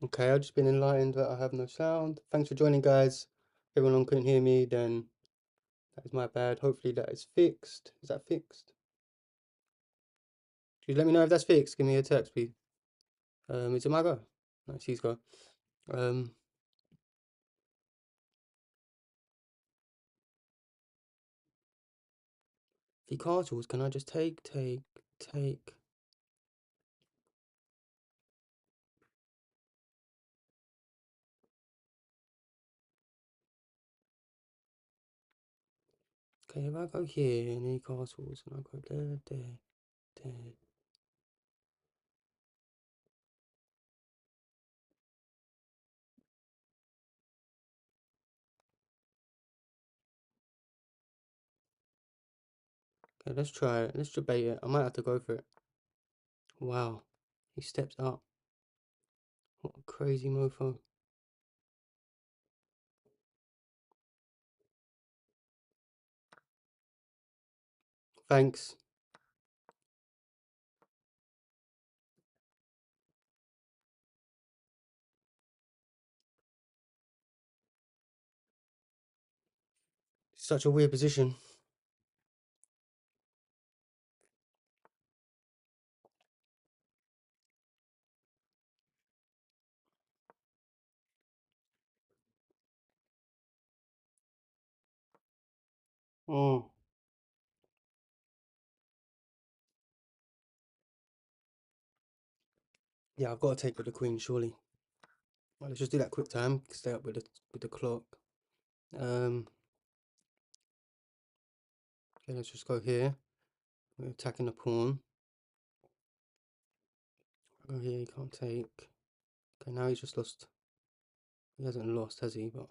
Okay, I've just been enlightened that I have no sound. Thanks for joining, guys. If everyone couldn't hear me, then that is my bad. Hopefully that is fixed. Is that fixed? Could you let me know if that's fixed? Give me a text, please. Is it my go? No, she's go. Um, the castles, can I just take? Okay, if I go here, any castles, and I go there. Okay, let's try it. Let's debate it. I might have to go for it. Wow, he steps up. What a crazy mofo. Thanks. Such a weird position. Mm. Yeah, I've got to take with the queen, surely. Well, let's just do that quick time. Stay up with the clock. Okay, let's just go here. We're attacking the pawn. Go here, he can't take. Okay, now he's just lost. He hasn't lost, has he? But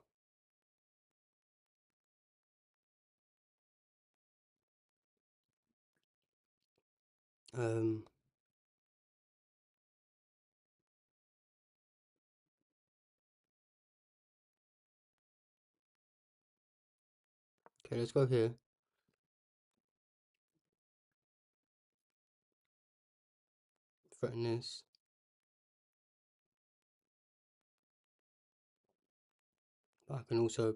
um, okay, let's go here. Threaten this. But I can also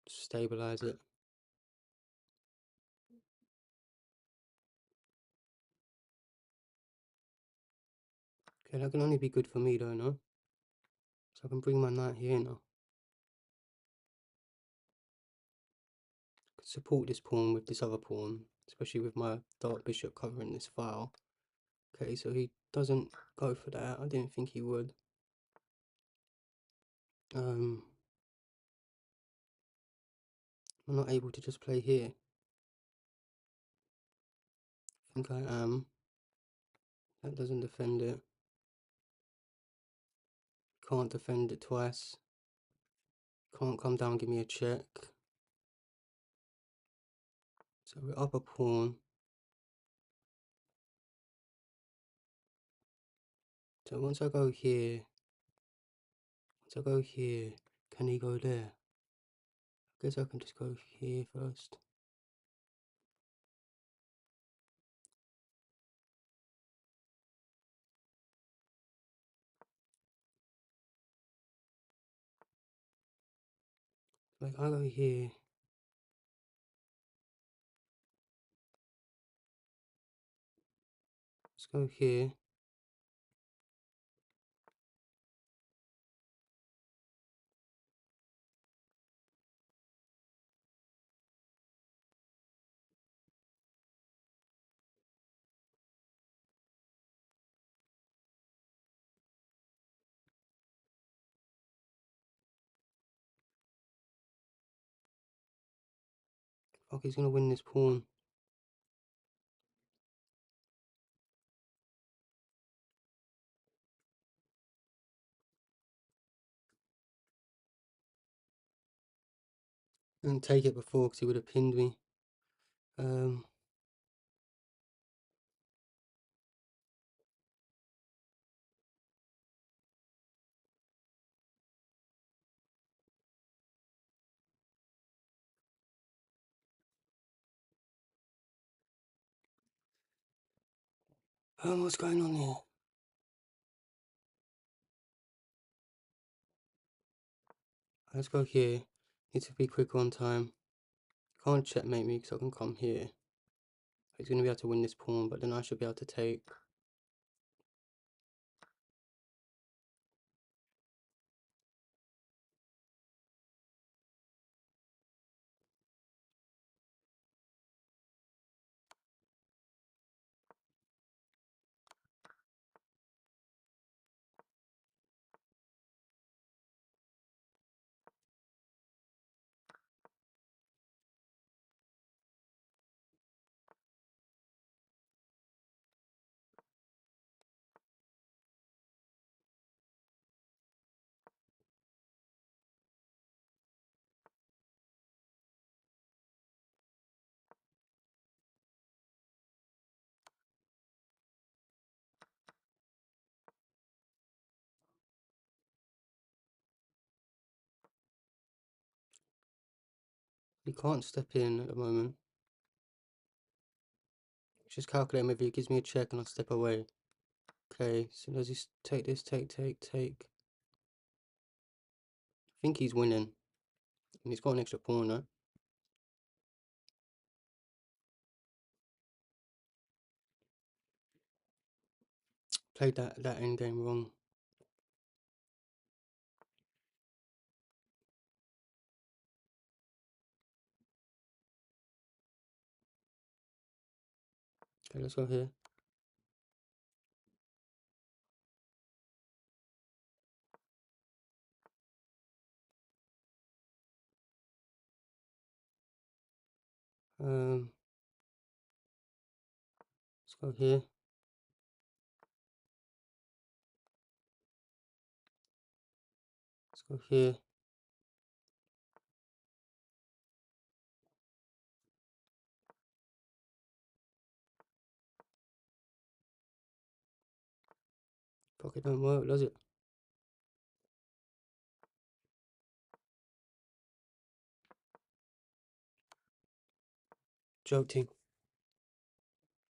stabilize it. Okay, that can only be good for me though, no? So I can bring my knight here now. Support this pawn with this other pawn, especially with my dark bishop covering this file. Okay, so he doesn't go for that. I didn't think he would. I'm not able to just play here. I think I am. That doesn't defend it. Can't defend it twice. Can't come down and give me a check. So we're up a pawn. So once I go here, can he go there? I guess I can just go here first. Like I go here. Let's go here. Fuck, he's gonna win this pawn. Didn't take it before because he would have pinned me. What's going on here? Let's go here. Need to be quick on time. Can't checkmate me because I can come here. He's going to be able to win this pawn, but then I should be able to take. He can't step in at the moment. Just calculate maybe he gives me a check and I'll step away. Okay, so does he take this, take. I think he's winning. And he's got an extra pawn, right? Played that end game wrong. Okay, let's go here. Let's go here. Let's go here. Pocket don't work, does it? Joke team.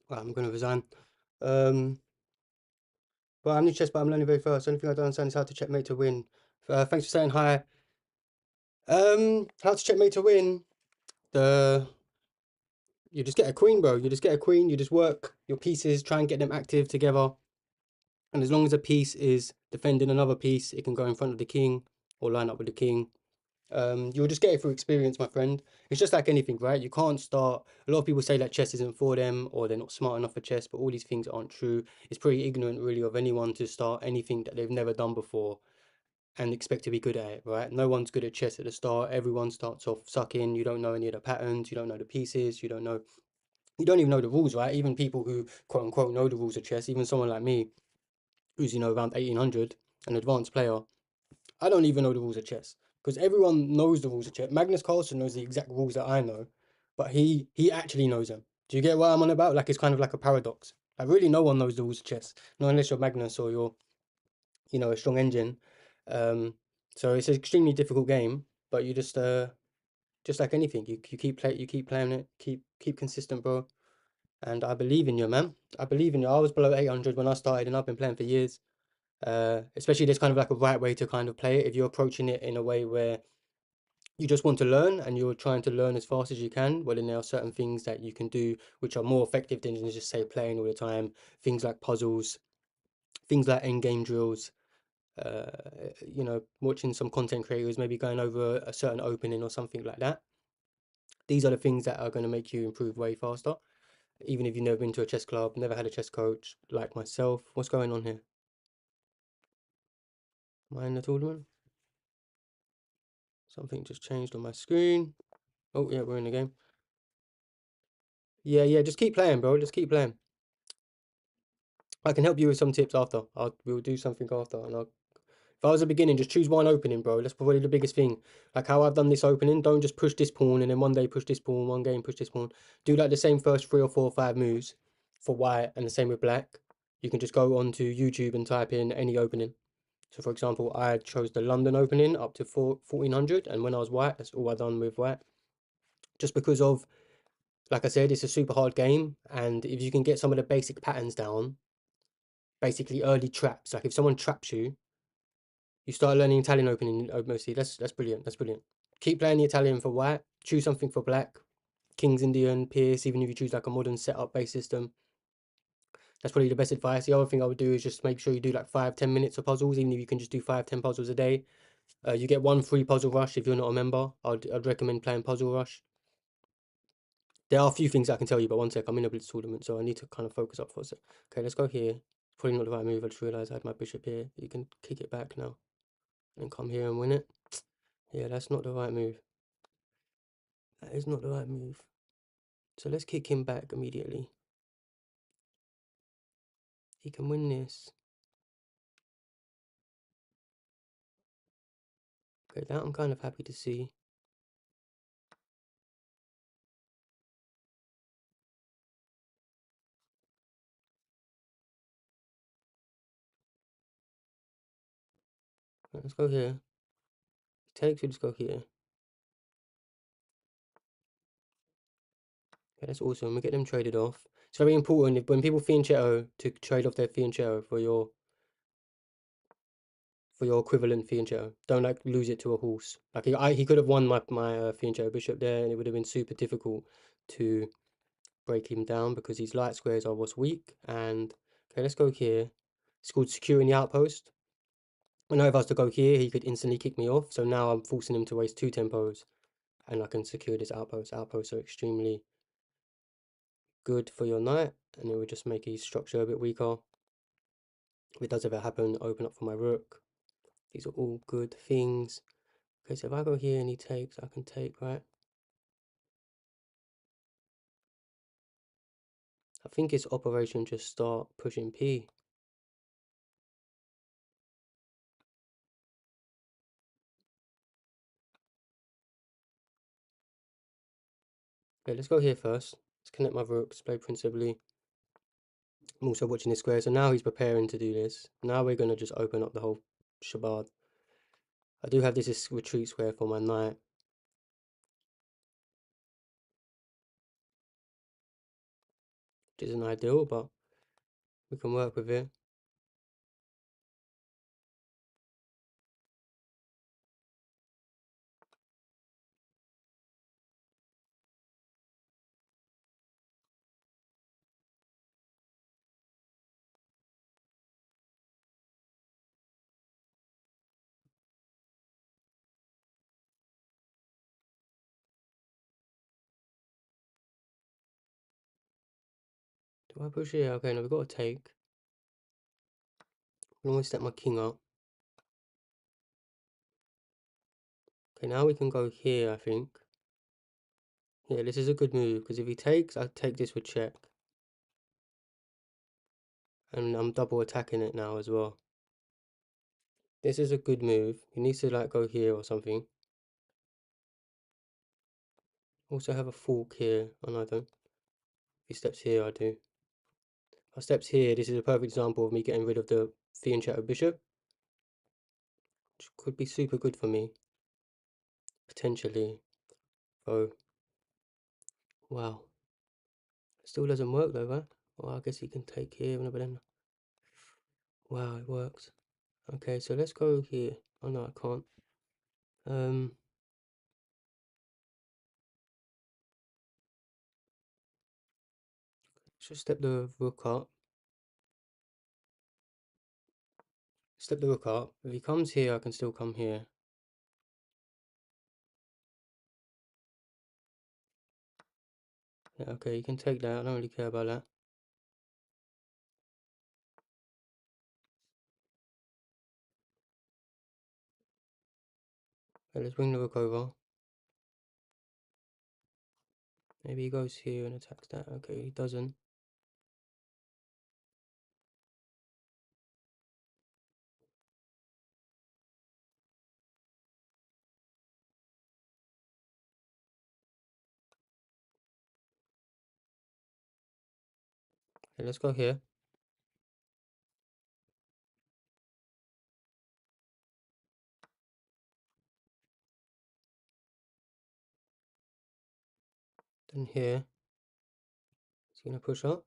Well, I'm gonna resign. But I'm new chess, but I'm learning very fast. The only thing I don't understand is how to checkmate to win. Thanks for saying hi. How to checkmate to win? You just get a queen, bro. You just get a queen. You just work your pieces, try and get them active together. And as long as a piece is defending another piece, it can go in front of the king or line up with the king. You'll just get it through experience, my friend. It's just like anything, right? You can't start. A lot of people say that chess isn't for them or they're not smart enough for chess, but all these things aren't true. It's pretty ignorant, really, of anyone to start anything that they've never done before and expect to be good at it, right? No one's good at chess at the start. Everyone starts off sucking. You don't know any of the patterns. You don't know the pieces. You don't even know the rules, right? Even people who quote unquote know the rules of chess, even someone like me, who's around 1800, an advanced player, I don't even know the rules of chess because everyone knows the rules of chess. Magnus Carlsen knows the exact rules that I know, but he actually knows them. Do you get what I'm on about? Like it's kind of like a paradox. Like really, no one knows the rules of chess, not unless you're Magnus or you're, a strong engine. Um, so it's an extremely difficult game, but you just like anything, you keep playing it, keep consistent, bro. And I believe in you, man. I believe in you. I was below 800 when I started, and I've been playing for years. Especially there's kind of like a right way to kind of play it. If you're approaching it in a way where you just want to learn and you're trying to learn as fast as you can, well, then there are certain things that you can do which are more effective than just say playing all the time. Things like puzzles, things like end game drills. Uh, watching some content creators maybe going over a certain opening or something like that. These are the things that are going to make you improve way faster. Even if you've never been to a chess club, never had a chess coach like myself. What's going on here? Am I in the tournament? Something just changed on my screen. Oh, yeah, we're in the game. Yeah, just keep playing, bro. Just keep playing. I can help you with some tips after. We'll do something after. If I was at the beginning, just choose one opening, bro. That's probably the biggest thing. Like how I've done this opening, don't just push this pawn and then one day push this pawn, one game push this pawn. Do like the same first 3 or 4 or 5 moves for white and the same with black. You can just go onto YouTube and type in any opening. So for example, I chose the London opening up to 1400, and when I was white, that's all I done with white. Just because of, like I said, it's a super hard game, and if you can get some of the basic patterns down, basically early traps, like if someone traps you, You start learning Italian opening mostly. That's brilliant. That's brilliant. Keep playing the Italian for white. Choose something for black. King's Indian, Pierce. Even if you choose like a modern setup based system, that's probably the best advice. The other thing I would do is just make sure you do like 5-10 minutes of puzzles. Even if you can just do 5-10 puzzles a day, you get one free puzzle rush if you're not a member. I'd recommend playing Puzzle Rush. There are a few things I can tell you, but one sec, I'm in a blitz tournament, so I need to kind of focus up for a sec. Okay, let's go here. Probably not the right move. I just realised I had my bishop here. You can kick it back now and come here and win it. Yeah, that's not the right move. That is not the right move. So let's kick him back immediately. He can win this. Okay, that I'm kind of happy to see. Right, let's go here. Takes, we just go here. Okay, that's awesome. We get them traded off. It's very important when people fianchetto to trade off their fianchetto for your equivalent fianchetto. Don't like lose it to a horse. Like he could have won my fianchetto bishop there, and it would have been super difficult to break him down because his light squares are what's weak. And okay, let's go here. It's called securing the outpost. I know if I was to go here, he could instantly kick me off. So now I'm forcing him to waste 2 tempos, and I can secure this outpost. Outposts are extremely good for your knight, and it would just make his structure a bit weaker. If it does ever happen, open up for my rook. These are all good things. Okay, so if I go here and he takes, I can take, right? I think it's operation just start pushing P. Okay, let's go here first. Let's connect my rooks, play principally. I'm also watching this square, so now he's preparing to do this. Now we're going to just open up the whole shabad. I do have this retreat square for my knight. Which isn't ideal, but we can work with it. Do I push here? Okay, now we've got to take. I'm going to step my king up. Okay, now we can go here, I think. Yeah, this is a good move, because if he takes, I take this with check. And I'm double attacking it now as well. This is a good move. He needs to like go here or something. Also have a fork here. Oh no, I don't. If he steps here, I do. If I steps here, this is a perfect example of me getting rid of the fianchetto bishop. Which could be super good for me. Potentially. Oh, wow. Still doesn't work though, right? Well, I guess he can take here, but then... Wow, it works. Okay, so let's go here. Oh no, I can't. Just step the rook up. Step the rook up. If he comes here, I can still come here. Yeah, okay, you can take that. I don't really care about that. Okay, let's bring the rook over. Maybe he goes here and attacks that. Okay, he doesn't. Okay, let's go here. Then here. He's gonna push up.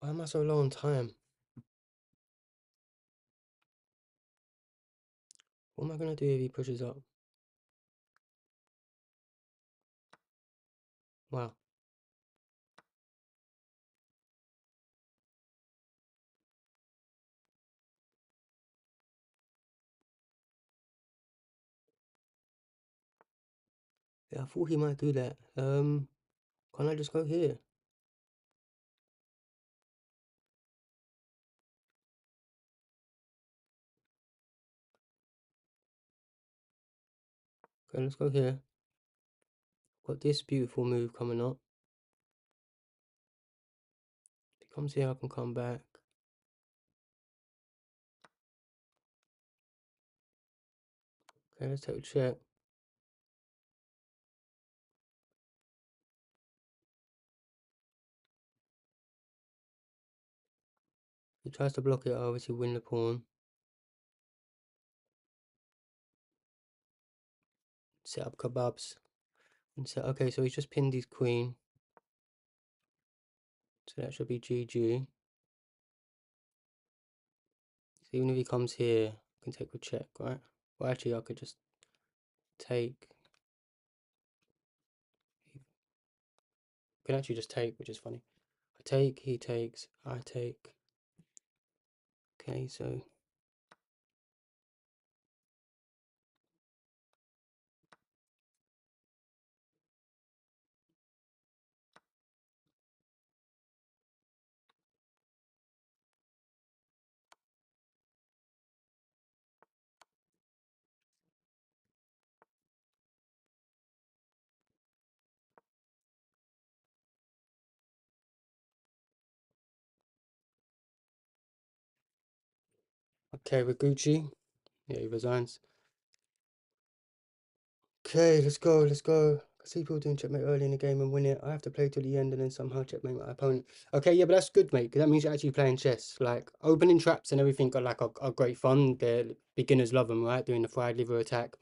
Why am I so low on time? What am I gonna do if he pushes up? Wow. Yeah, I thought he might do that. Can't I just go here? Okay, let's go here. Got this beautiful move coming up. If he comes here, I can come back. Okay, let's take a check. He tries to block it, I obviously win the pawn. Set up kebabs. And set, okay, so he's just pinned his queen. So that should be GG. So even if he comes here, I can take a check, right? Well, actually, I could just take. I can actually just take, which is funny. I take, he takes, I take. Okay, so okay, with Gucci. Yeah, he resigns. Okay, let's go, let's go. I see people doing checkmate early in the game and win it. I have to play till the end and then somehow checkmate my opponent. Okay, yeah, but that's good, mate, because that means you're actually playing chess. Like, opening traps and everything are great fun. They're beginners love them, right? Doing the fried liver attack,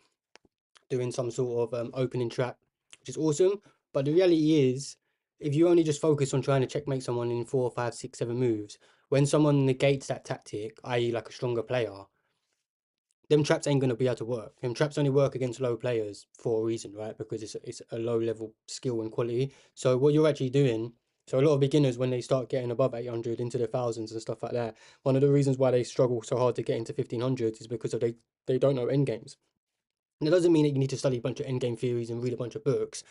doing some sort of opening trap, which is awesome. But the reality is, if you only just focus on trying to checkmate someone in 4, 5, 6, 7 moves, when someone negates that tactic, i.e., like a stronger player, them traps ain't gonna be able to work. Them traps only work against low players for a reason, right? Because it's a low level skill and quality. So what you're actually doing, so a lot of beginners when they start getting above 800 into the thousands and stuff like that, one of the reasons why they struggle so hard to get into 1500s is because of they don't know end games. And it doesn't mean that you need to study a bunch of endgame theories and read a bunch of books.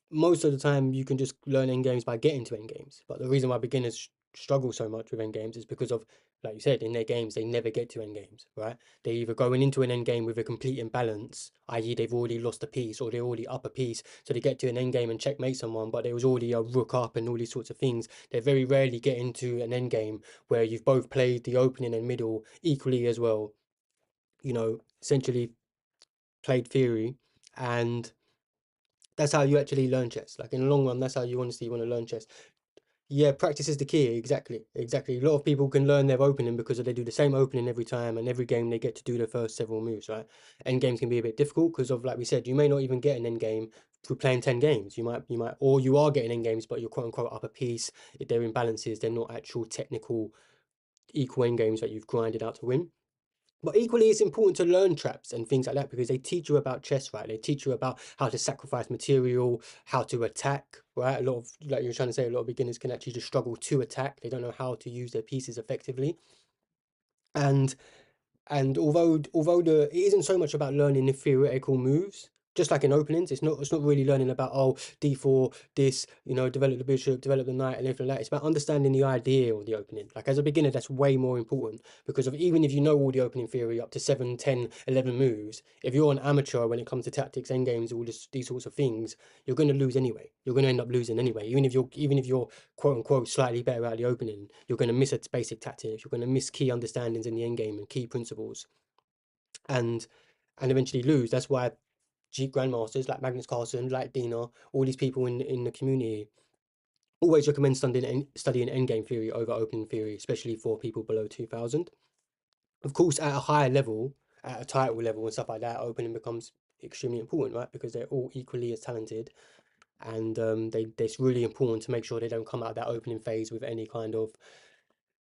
Most of the time, you can just learn end games by getting to end games. But the reason why beginners struggle so much with end games is because of, like you said, in their games, they never get to end games, right? They're either going into an end game with a complete imbalance, i.e., they've already lost a piece or they're already up a piece. So they get to an end game and checkmate someone, but there was already a rook up and all these sorts of things. They very rarely get into an end game where you've both played the opening and middle equally as well, essentially played theory, and that's how you actually learn chess. Like in the long run, that's how you honestly want to learn chess. Yeah, practice is the key. Exactly, exactly. A lot of people can learn their opening because they do the same opening every time, and every game they get to do the first several moves. Right, end games can be a bit difficult because of, like we said, you may not even get an end game through playing 10 games. Or you are getting end games, but you're quote unquote up a piece. If they're imbalances, they're not actual technical equal end games that you've grinded out to win. But equally, it's important to learn traps and things like that because they teach you about chess, right? They teach you about how to sacrifice material, how to attack, right? A lot of, like you're trying to say, a lot of beginners can actually just struggle to attack. They don't know how to use their pieces effectively. And and although it isn't so much about learning the theoretical moves, just like in openings, it's not really learning about, oh, d4, this, develop the bishop, develop the knight, and everything like that. It's about understanding the idea of the opening. Like as a beginner, that's way more important because of even if you know all the opening theory up to 7, 10, 11 moves, if you're an amateur when it comes to tactics, end games, all these sorts of things, you're going to lose anyway. You're going to end up losing anyway. Even if you're quote unquote slightly better at the opening, you're going to miss a basic tactic. You're going to miss key understandings in the end game and key principles, and eventually lose. That's why grandmasters like Magnus Carlsen, like Dina, all these people in the community always recommend studying endgame theory over opening theory, especially for people below 2000. Of course, at a higher level, at a title level and stuff like that, opening becomes extremely important, right? Because they're all equally as talented. and it's really important to make sure they don't come out of that opening phase with any kind of,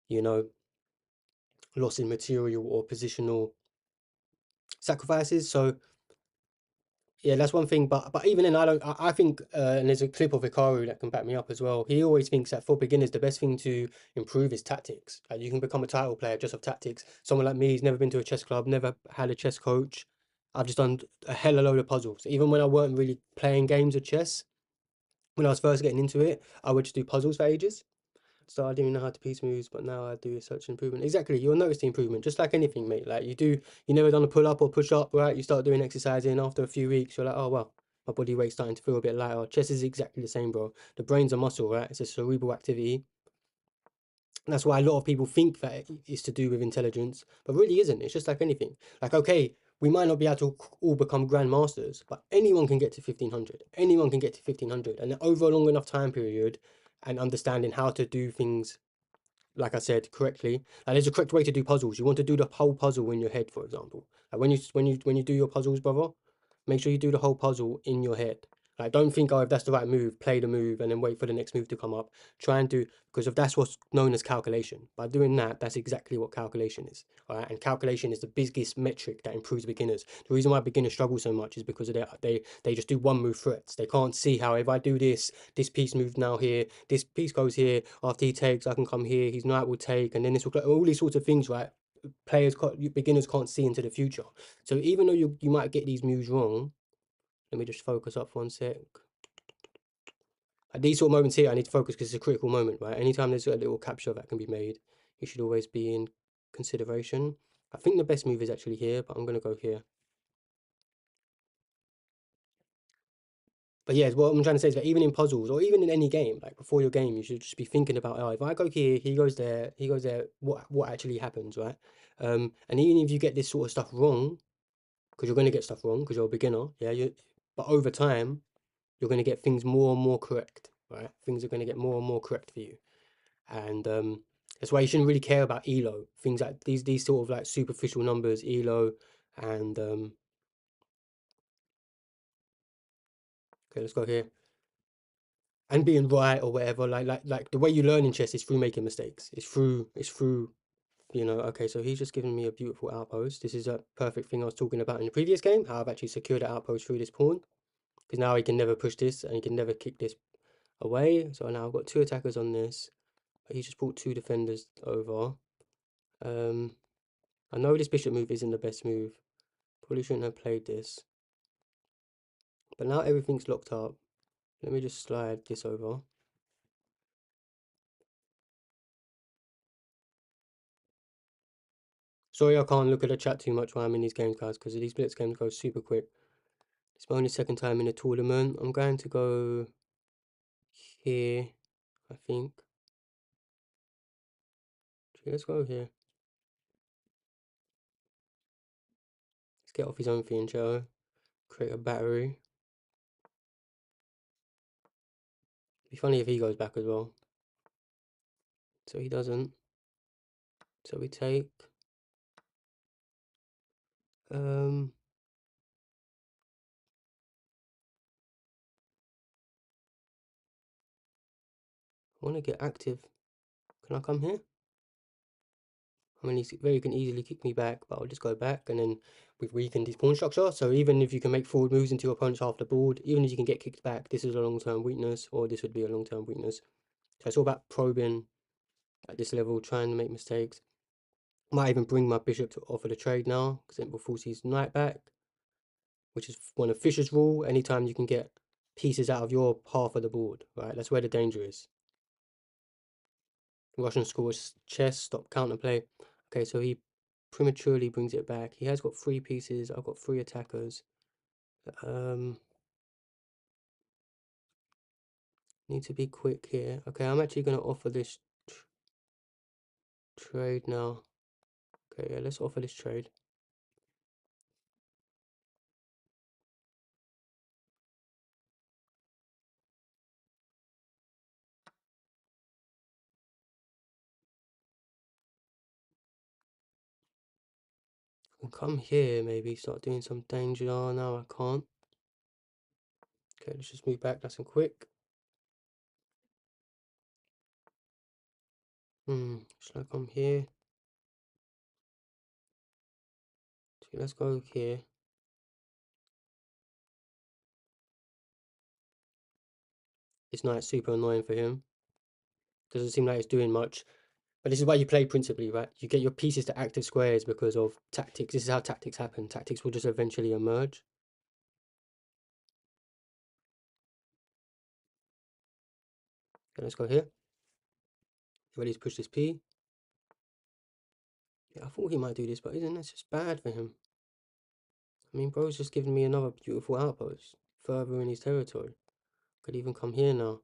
you know, loss in material or positional sacrifices. So yeah, that's one thing. But even then, I don't. I think, and there's a clip of Hikaru that can back me up as well. He always thinks that for beginners, the best thing to improve is tactics. Like you can become a title player just of tactics. Someone like me, he's never been to a chess club, never had a chess coach. I've just done a hell of a load of puzzles. Even when I weren't really playing games of chess, when I was first getting into it, I would just do puzzles for ages. So I didn't even know how to piece moves, but now I do such improvement. Exactly, you'll notice the improvement, just like anything, mate. Like you never done a pull up or push up, right? You start doing exercising after a few weeks, you're like, oh well, my body weight's starting to feel a bit lighter. Chess is exactly the same, bro. The brain's a muscle, right? It's a cerebral activity. And that's why a lot of people think that it's to do with intelligence, but really isn't. It's just like anything. Like, okay, we might not be able to all become grandmasters, but anyone can get to 1500. Anyone can get to 1500. And over a long enough time period and understanding how to do things, like I said, correctly. Like there's a correct way to do puzzles. You want to do the whole puzzle in your head, for example. Like when you do your puzzles, brother, make sure you do the whole puzzle in your head. Like don't think, oh, if that's the right move, play the move and then wait for the next move to come up. Try and do, because if that's what's known as calculation. By doing that, that's exactly what calculation is. All right, and calculation is the biggest metric that improves beginners. The reason why beginners struggle so much is because of they just do one move threats. They can't see how if I do this piece moves now here, this piece goes here. After he takes, I can come here. His knight will take, and then this will all these sorts of things, right? Beginners can't see into the future. So even though you might get these moves wrong, let me just focus up for 1 sec. At these sort of moments here, I need to focus because it's a critical moment, right? Anytime there's a little capture that can be made, you should always be in consideration. I think the best move is actually here, but I'm going to go here. But yeah, what I'm trying to say is that even in puzzles or even in any game, like before your game, you should just be thinking about, oh, if I go here, he goes there, he goes there, what actually happens, right? And even if you get this sort of stuff wrong, because you're going to get stuff wrong because you're a beginner, yeah, but over time, you're going to get things more and more correct, right? Things are going to get more and more correct for you. And that's why you shouldn't really care about elo, things like these sort of like superficial numbers, elo, and okay, let's go here, and being right or whatever. Like the way you learn in chess is through making mistakes. It's through okay, so he's just giving me a beautiful outpost. This is a perfect thing I was talking about in the previous game, how I've actually secured the outpost through this pawn, because now he can never push this and he can never kick this away. So now I've got two attackers on this, but he just brought two defenders over. I know this bishop move isn't the best move. Probably shouldn't have played this. But now everything's locked up. Let me just slide this over. Sorry I can't look at the chat too much while I'm in these games, guys, because these blitz games go super quick. It's my only second time in a tournament. I'm going to go here, I think. Let's go here. Let's get off his own thing, Joe. Create a battery. Be funny if he goes back as well. So he doesn't. So we take. I want to get active. Can I come here? I mean, he can easily kick me back, but I'll just go back, and then we've weakened his pawn structure. So even if you can make forward moves into your opponent's half the board, even if you can get kicked back, this is a long-term weakness, or this would be a long-term weakness. So it's all about probing at this level, trying to make mistakes. Might even bring my bishop to offer the trade now, because it will force his knight back, which is one of Fischer's rule. Anytime you can get pieces out of your half of the board, right? That's where the danger is. Russian scores chess, stop counterplay. Okay, so he prematurely brings it back. He has got three pieces. I've got three attackers. Need to be quick here. Okay, I'm actually going to offer this trade now. Okay, yeah, let's offer this trade. I can come here, maybe start doing some danger. Oh, no, I can't. Okay, let's just move back nice and quick. Should I come here? So let's go here. It's not super annoying for him. Doesn't seem like it's doing much. But this is why you play principally, right? You get your pieces to active squares because of tactics. This is how tactics happen. Tactics will just eventually emerge. Okay, let's go here. Ready to push this P. Yeah, I thought he might do this, but isn't that just bad for him? I mean, bro's just giving me another beautiful outpost further in his territory. Could even come here now.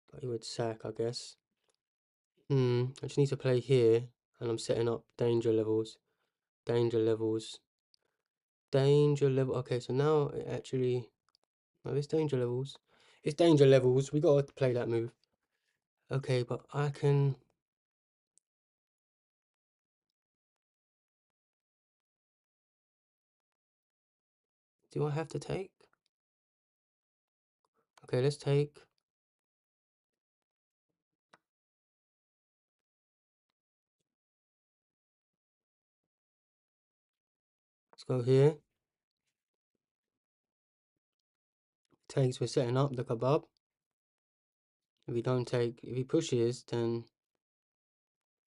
But he would sack, I guess. I just need to play here. And I'm setting up danger levels. Danger levels. Danger level. Okay, so now it actually... No, it's danger levels. It's danger levels. We gotta play that move. Okay, but I can... Do I have to take? Okay, let's take. Let's go here. Takes, we're setting up the kebab. If he don't take, if he pushes, then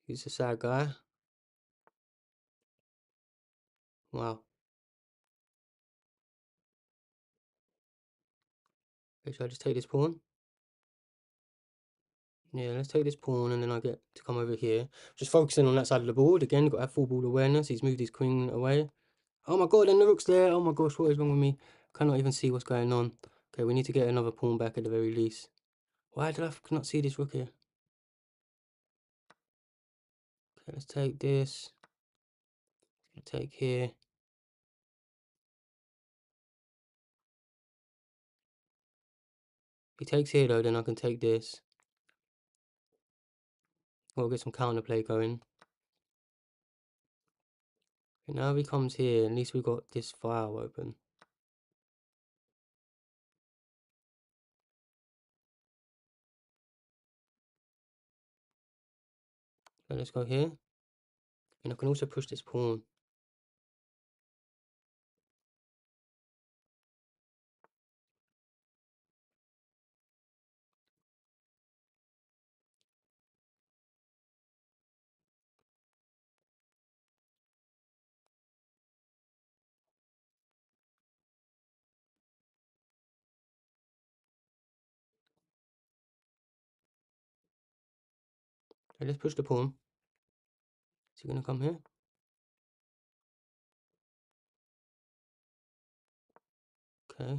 he's a sad guy. Wow. Okay, should I just take this pawn? Yeah, let's take this pawn and then I get to come over here. Just focusing on that side of the board. Again, got to have full ball awareness. He's moved his queen away. Oh my god, and the rook's there. Oh my gosh, what is wrong with me? Cannot even see what's going on. Okay, we need to get another pawn back at the very least. Why did I not see this rook here? Okay, let's take this. Take here. If he takes here though, then I can take this. We'll get some counterplay going. Okay, now if he comes here, at least we got this file open. Okay, let's go here. And I can also push this pawn. Okay, let's push the pawn. Is he gonna come here? Okay.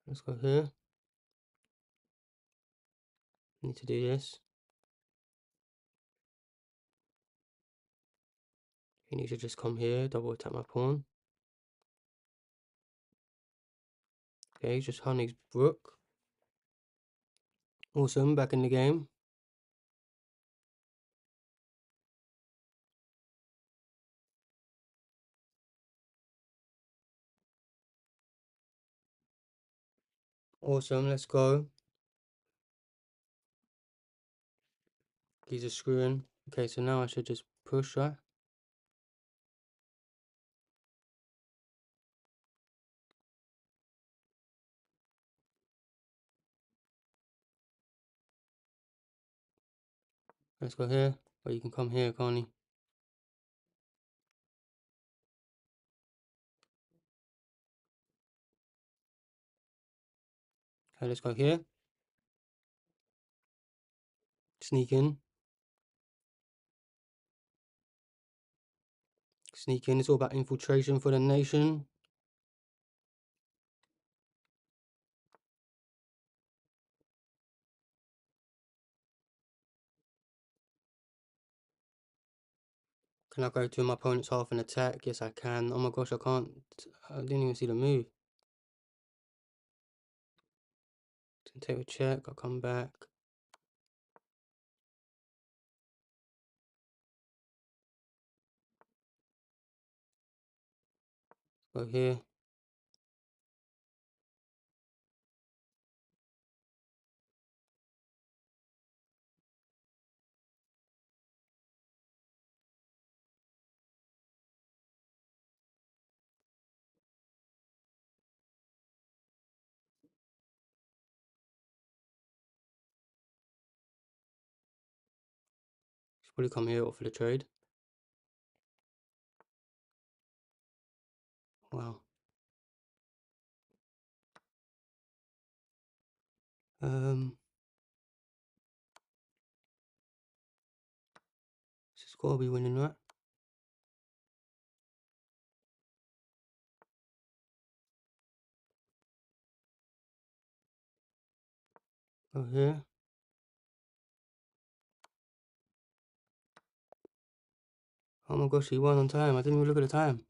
Let's go here. Need to do this. He needs to just come here, double attack my pawn. Okay, he's just hunting his rook. Awesome, back in the game. Awesome, let's go. He's just screwing. Okay, so now I should just push, right? Let's go here. But you can come here, can't he? Okay, let's go here. Sneak in. Sneak in. It's all about infiltration for the nation. Can I go to my opponent's half and attack? Yes, I can. Oh my gosh, I can't. I didn't even see the move. Take a check, I'll come back. Go here. Should probably come here or for the trade. Wow. This has got to be winning, right? Go here. Oh my gosh, he won on time. I didn't even look at the time.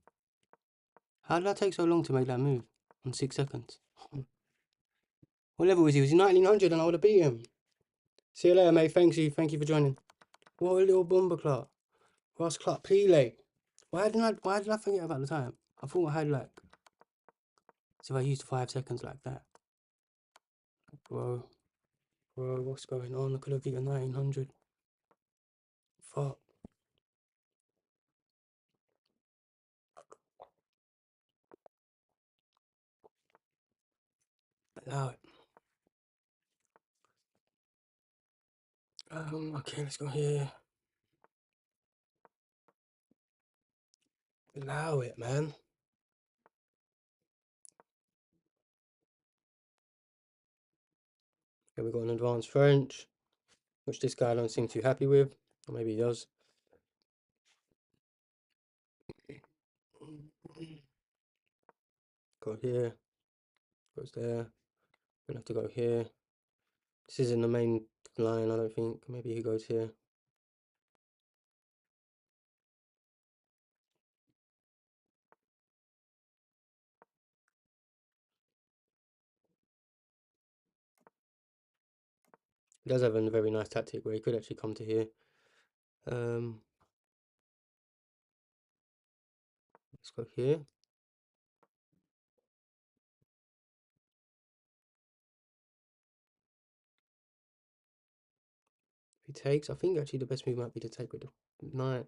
How did that take so long to make that move? In 6 seconds. What level was he? Was he 1900 and I would have beat him? See you later, mate. Thank you for joining. What a little bomber clock. Ross Clark Pele. Why did I forget about the time? I thought I had like, so if I used 5 seconds like that. Bro, what's going on? I could have beaten 1900. Fuck. Allow it. Okay, let's go here. Allow it, man. Here we got an advanced French, which this guy don't seem too happy with. Or maybe he does. Go here. Goes there. Gonna have to go here. This isn't the main line, I don't think. Maybe he goes here. He does have a very nice tactic where he could actually come to here. Let's go here. If he takes, I think actually the best move might be to take with the knight.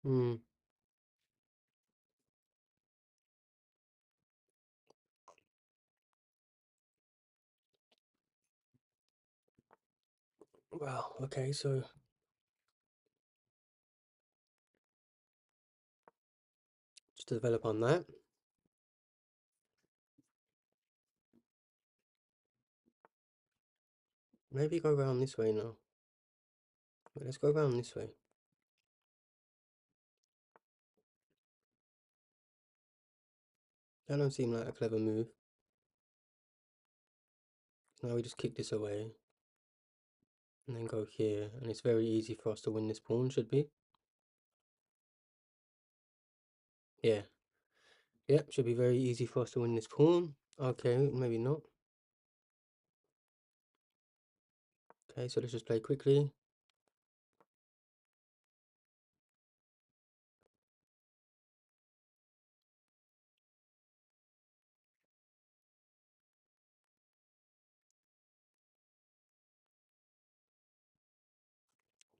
Hmm. Wow, okay, so just to develop on that. Maybe go around this way now. Wait, let's go around this way. That don't seem like a clever move. Now we just kick this away. And then go here. And it's very easy for us to win this pawn, should be. Yeah. Yep, should be very easy for us to win this pawn. Okay, maybe not. Okay, so let's just play quickly.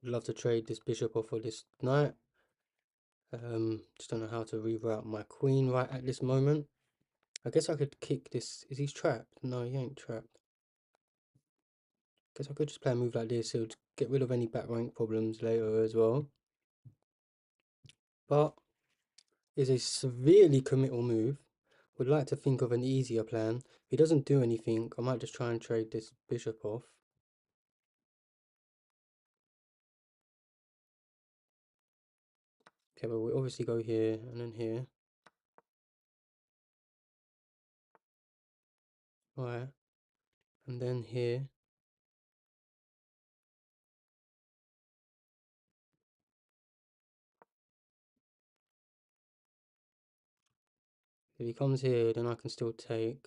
Would love to trade this bishop off of this knight. Just don't know how to reroute my queen right at this moment. I guess I could kick this. Is he trapped? No, he ain't trapped. Guess I could just play a move like this. It would get rid of any back rank problems later as well. But is a severely committal move. Would like to think of an easier plan. If he doesn't do anything, I might just try and trade this bishop off. Okay, but we obviously go here and then here. Alright. And then here. If he comes here, then I can still take.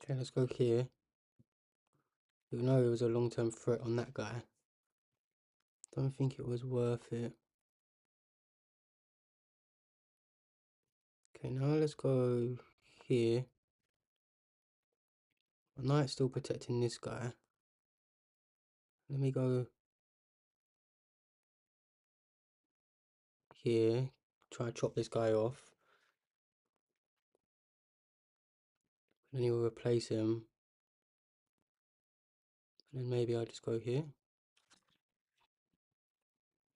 Okay, let's go here. Even though it was a long-term threat on that guy, don't think it was worth it. Okay, now let's go here. My knight's still protecting this guy. Let me go here, try to chop this guy off. Then he'll replace him. And then maybe I'll just go here.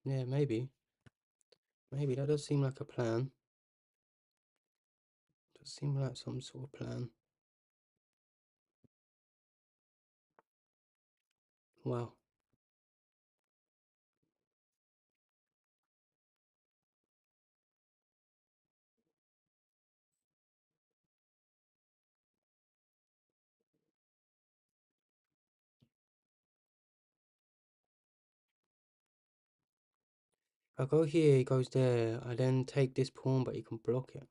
Yeah, maybe. Maybe that does seem like a plan. Does seem like some sort of plan. Wow. I go here, he goes there. I then take this pawn, but he can block it.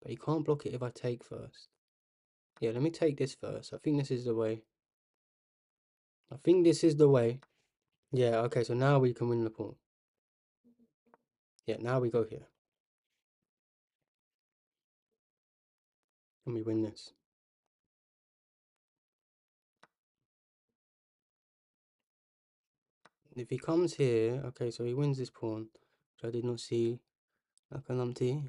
But he can't block it if I take first. Yeah, let me take this first. I think this is the way. I think this is the way. Yeah, okay, so now we can win the pawn. Yeah, now we go here. And we win this. If he comes here, okay, so he wins this pawn, which I did not see like a numpty.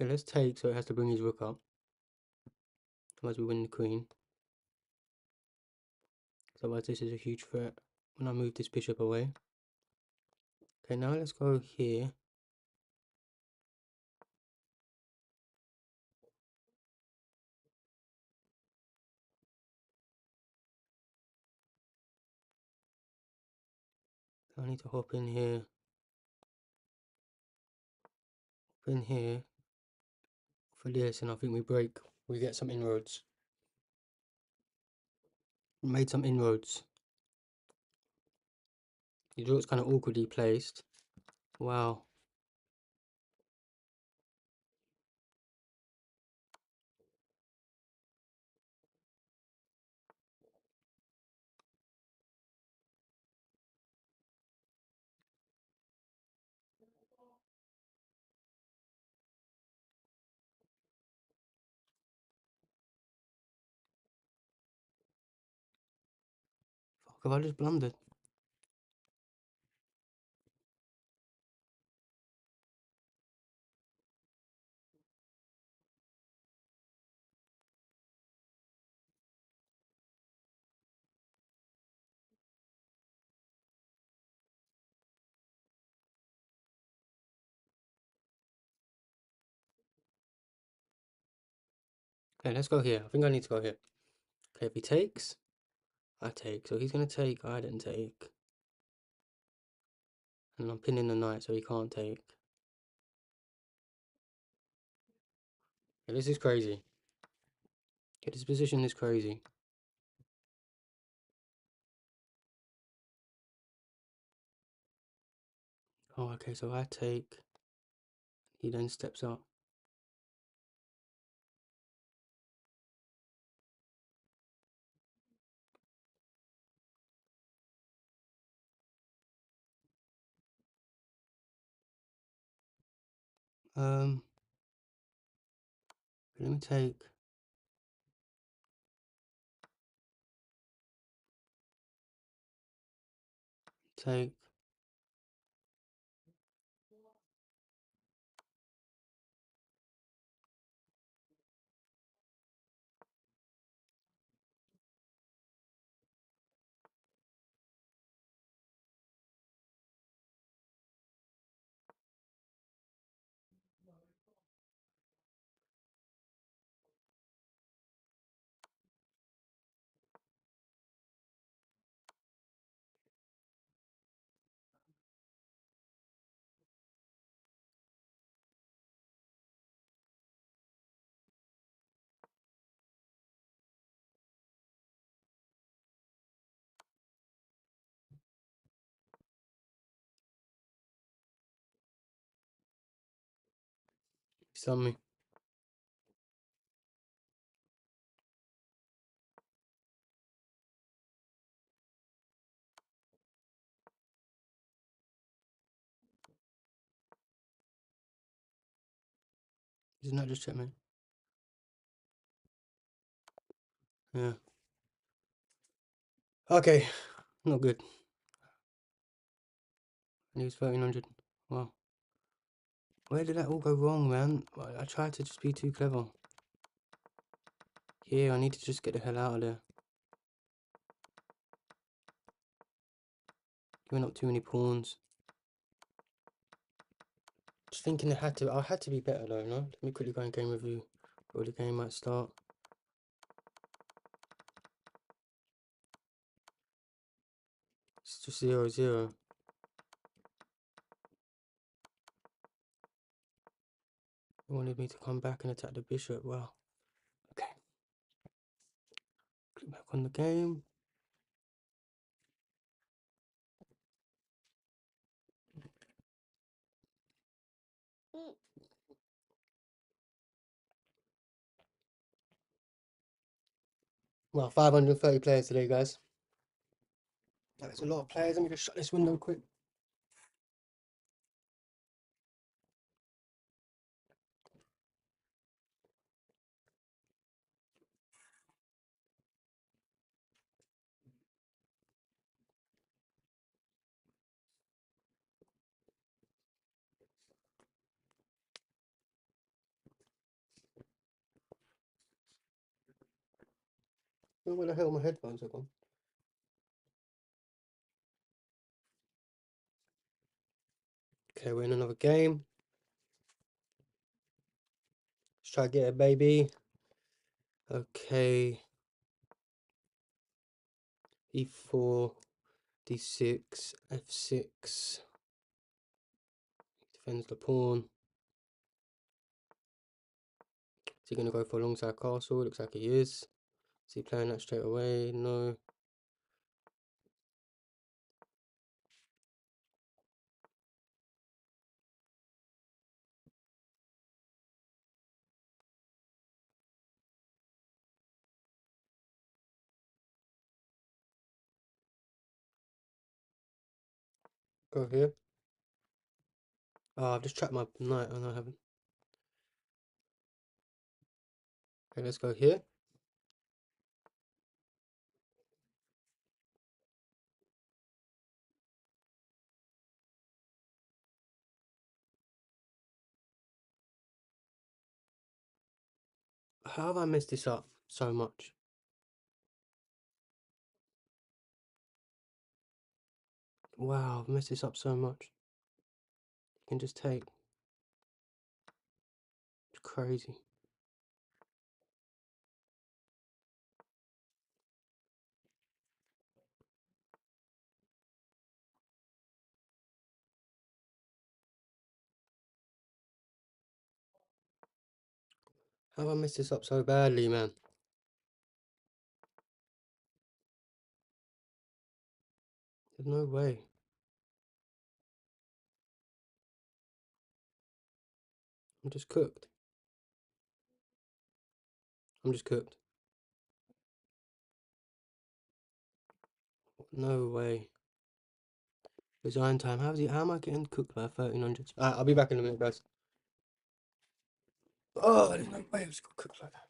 Okay, let's take, so it has to bring his rook up. Otherwise we win the queen. Otherwise this is a huge threat when I move this bishop away. Okay, now let's go here. I need to hop in here. Hop in here for this, and I think we break. We get some inroads. We made some inroads. The rook's kind of awkwardly placed. Wow. Fuck, have I just blundered? Okay, let's go here. I think I need to go here. Okay, if he takes, I take. So he's going to take, I didn't take. And I'm pinning the knight so he can't take. Yeah, this is crazy. Yeah, this position is crazy. Oh, okay, so I take. He then steps up. Let me take. Take. Stun me. Isn't that just checkmate? Yeah. Okay. Not good. And he was 1300. Wow. Where did that all go wrong, man? I tried to just be too clever. Yeah, I need to just get the hell out of there. Giving up too many pawns. Just thinking I had to be better though, no? Let me quickly go and game review. Or the game might start. It's just 0-0. They wanted me to come back and attack the bishop. Wow. Okay. Click back on the game. Well, 530 players today, guys. That's a lot of players. Let me just shut this window quick. Where the hell my headphones are gone? Okay, we're in another game. Let's try to get it, baby. Okay. E4, D6, F6. Defends the pawn. Is he going to go for a longside castle? Looks like he is. Is he playing that straight away? No. Go here. Oh, I've just trapped my knight. Oh, no, I haven't. Okay, let's go here. How have I messed this up so much? Wow, I've messed this up so much. You can just take. It's crazy. How have I messed this up so badly, man? There's no way. I'm just cooked. I'm just cooked. No way. Design time. How am I getting cooked by 1300? Alright, I'll be back in a minute, guys. Oh, there's no way I was got cooked like that.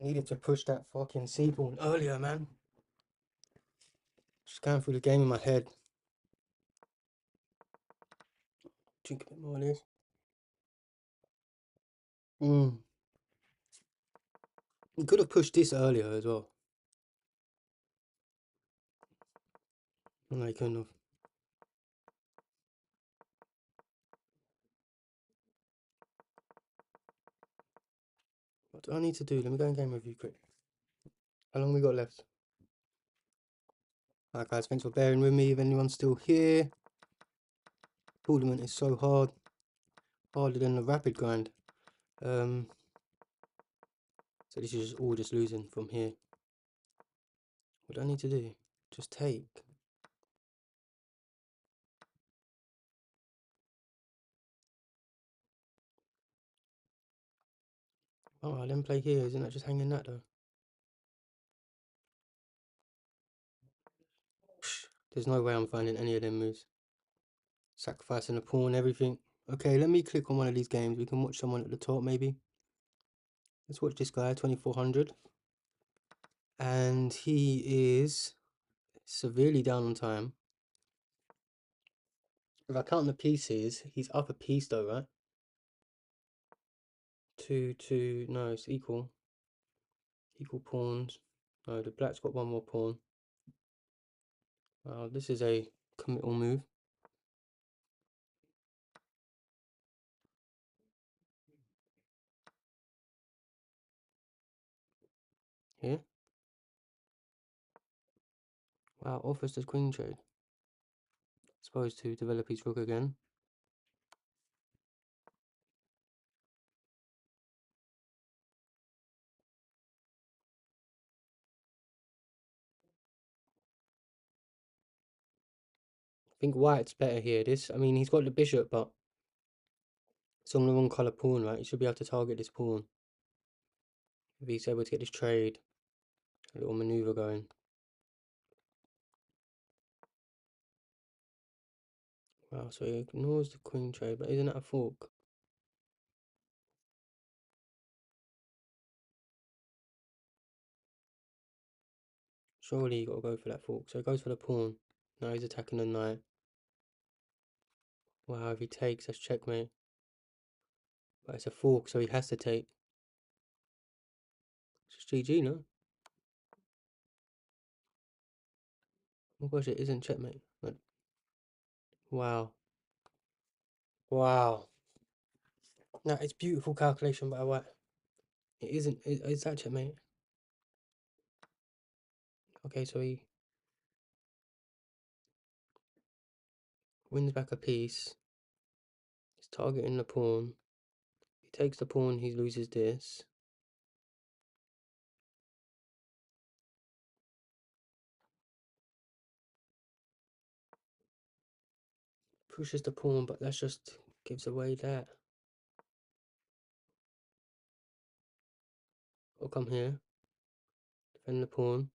Needed to push that fucking C pawn earlier, man. Just going through the game in my head. Drink a bit more of this. You could have pushed this earlier as well. No, you couldn't have. What do I need to do? Let me go and game review quick. How long we got left? Alright guys, thanks for bearing with me if anyone's still here. Tournament is so hard. Harder than the rapid grind. So this is all just losing from here. What do I need to do? Just take. Oh, I didn't play here. Isn't that just hanging that though? There's no way I'm finding any of them moves. Sacrificing a pawn, everything. Okay, let me click on one of these games. We can watch someone at the top maybe. Let's watch this guy, 2400. And he is severely down on time. If I count the pieces, he's up a piece though, right? 2, no, it's equal. Equal pawns. No, the black's got one more pawn. This is a committal move. Here. Wow, offers does queen trade. Supposed to develop his rook again. I think white's better here. I mean, he's got the bishop, but it's on the wrong colour pawn, right? He should be able to target this pawn. If he's able to get this trade, a little maneuver going. Wow, so he ignores the queen trade, but isn't that a fork? Surely you got to go for that fork. So he goes for the pawn. Now he's attacking the knight. Wow, if he takes, that's checkmate. But it's a fork, so he has to take. It's just GG, no? Oh gosh, it isn't checkmate. But, wow. Wow. No, it's beautiful calculation by white. It isn't. Is that checkmate? Okay, so he wins back a piece. He's targeting the pawn. He takes the pawn, he loses this. Pushes the pawn, but that just gives away that. I'll come here. Defend the pawn.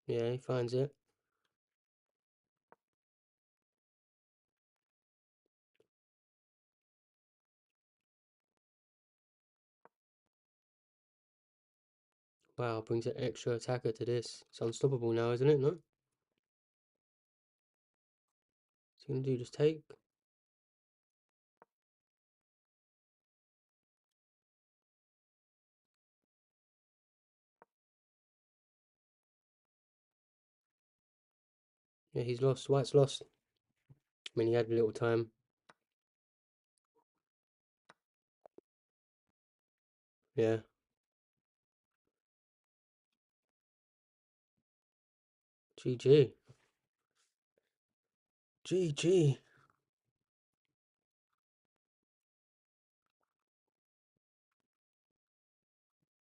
Yeah, he finds it. Wow, brings an extra attacker to this. It's unstoppable now, isn't it? No? What's he gonna do? Just take? Yeah, he's lost. White's lost. I mean, he had a little time. Yeah. GG. GG.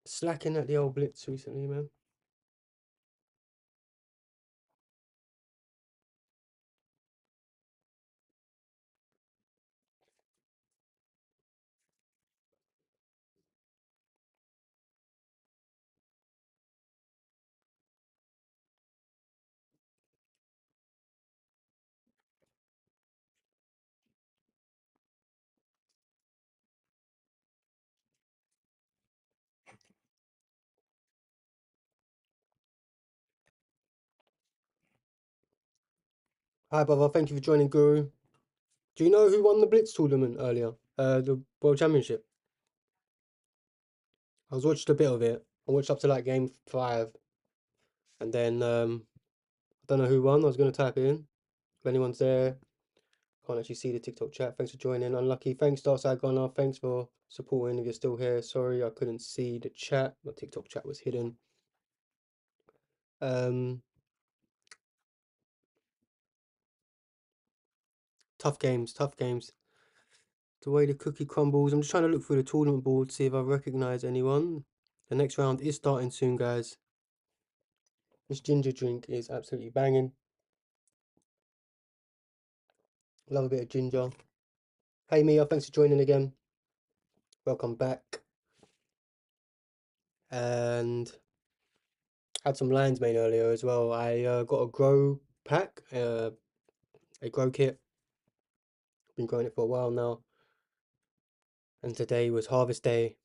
Slacking at the old blitz recently, man. Hi, brother. Thank you for joining, Guru. Do you know who won the Blitz tournament earlier? The World Championship. I was watched a bit of it. I watched up to like game 5, and then I don't know who won. I was gonna type it in. If anyone's there, can't actually see the TikTok chat. Thanks for joining. Unlucky. Thanks, Starside Gunner. Thanks for supporting. If you're still here, sorry I couldn't see the chat. My TikTok chat was hidden. Tough games. Tough games. The way the cookie crumbles. I'm just trying to look through the tournament board, see if I recognize anyone. The next round is starting soon, guys. This ginger drink is absolutely banging. Love a bit of ginger. Hey Mia, thanks for joining again. Welcome back. And had some lion's mane earlier as well. I got a grow pack, a grow kit. Been growing it for a while now. And today was harvest day,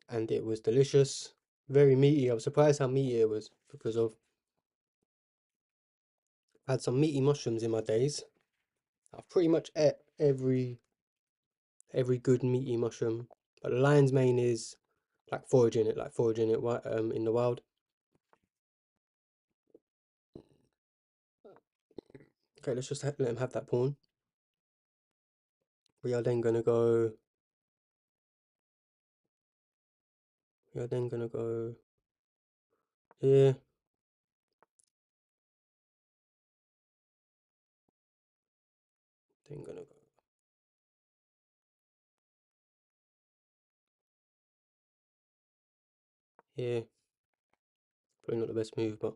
and it was delicious. Very meaty. I was surprised how meaty it was because I've had some meaty mushrooms in my days. I've pretty much ate every good meaty mushroom, but the lion's mane is like foraging it in the wild. Okay, let's just let him have that pawn. We are then gonna go. We are then gonna go here. Then gonna go here. Probably not the best move, but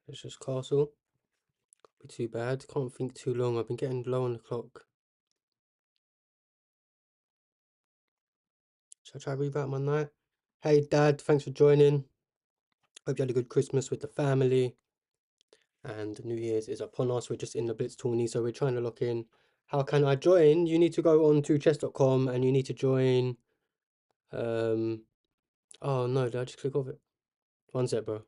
it's just castle. Be too bad. Can't think too long. I've been getting low on the clock. Should I try reroute my knight? Hey Dad, thanks for joining. Hope you had a good Christmas with the family. And New Year's is upon us. We're just in the Blitz tourney, so we're trying to lock in. How can I join? You need to go on to chess.com and you need to join. Oh no, did I just click off it? One sec, bro.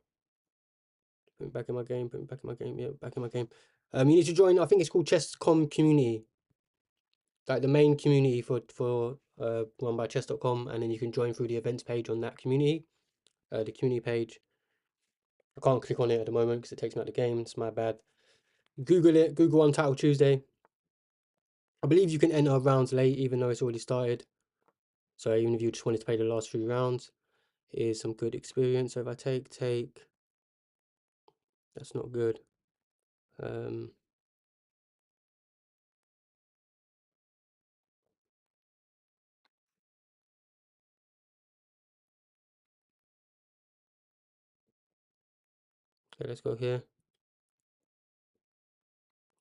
Put me back in my game. Put me back in my game. Yeah, back in my game. You need to join. I think it's called Chess.com Community, like the main community for run by chess.com, and then you can join through the events page on that community. The community page. I can't click on it at the moment because it takes me out of the game. It's my bad. Google it. Google Untitled Tuesday. I believe you can enter rounds late, even though it's already started. So even if you just wanted to play the last 3 rounds, here's some good experience. So if I take, that's not good. Okay, let's go here.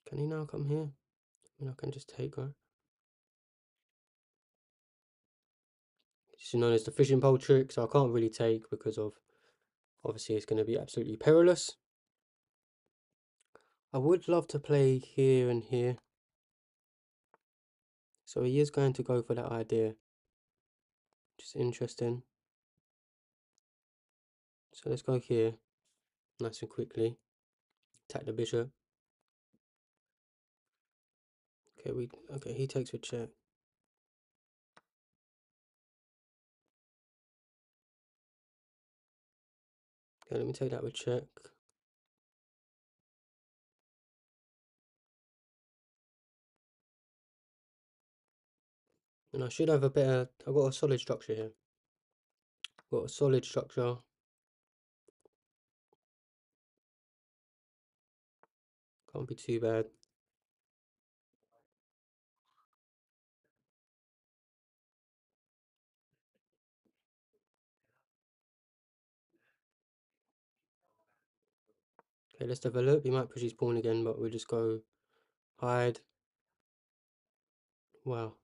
Can he now come here? I mean, I can just take, right? It's known as the fishing pole trick, so I can't really take because of, obviously it's going to be absolutely perilous. I would love to play here and here. So he is going to go for that idea, which is interesting. So let's go here, nice and quickly. Attack the bishop. Okay, he takes with check. Okay, let me take that with check. And I should have a better, I've got a solid structure here. Got a solid structure. Can't be too bad. Okay, let's develop. He might push his pawn again, but we'll just go hide. Wow.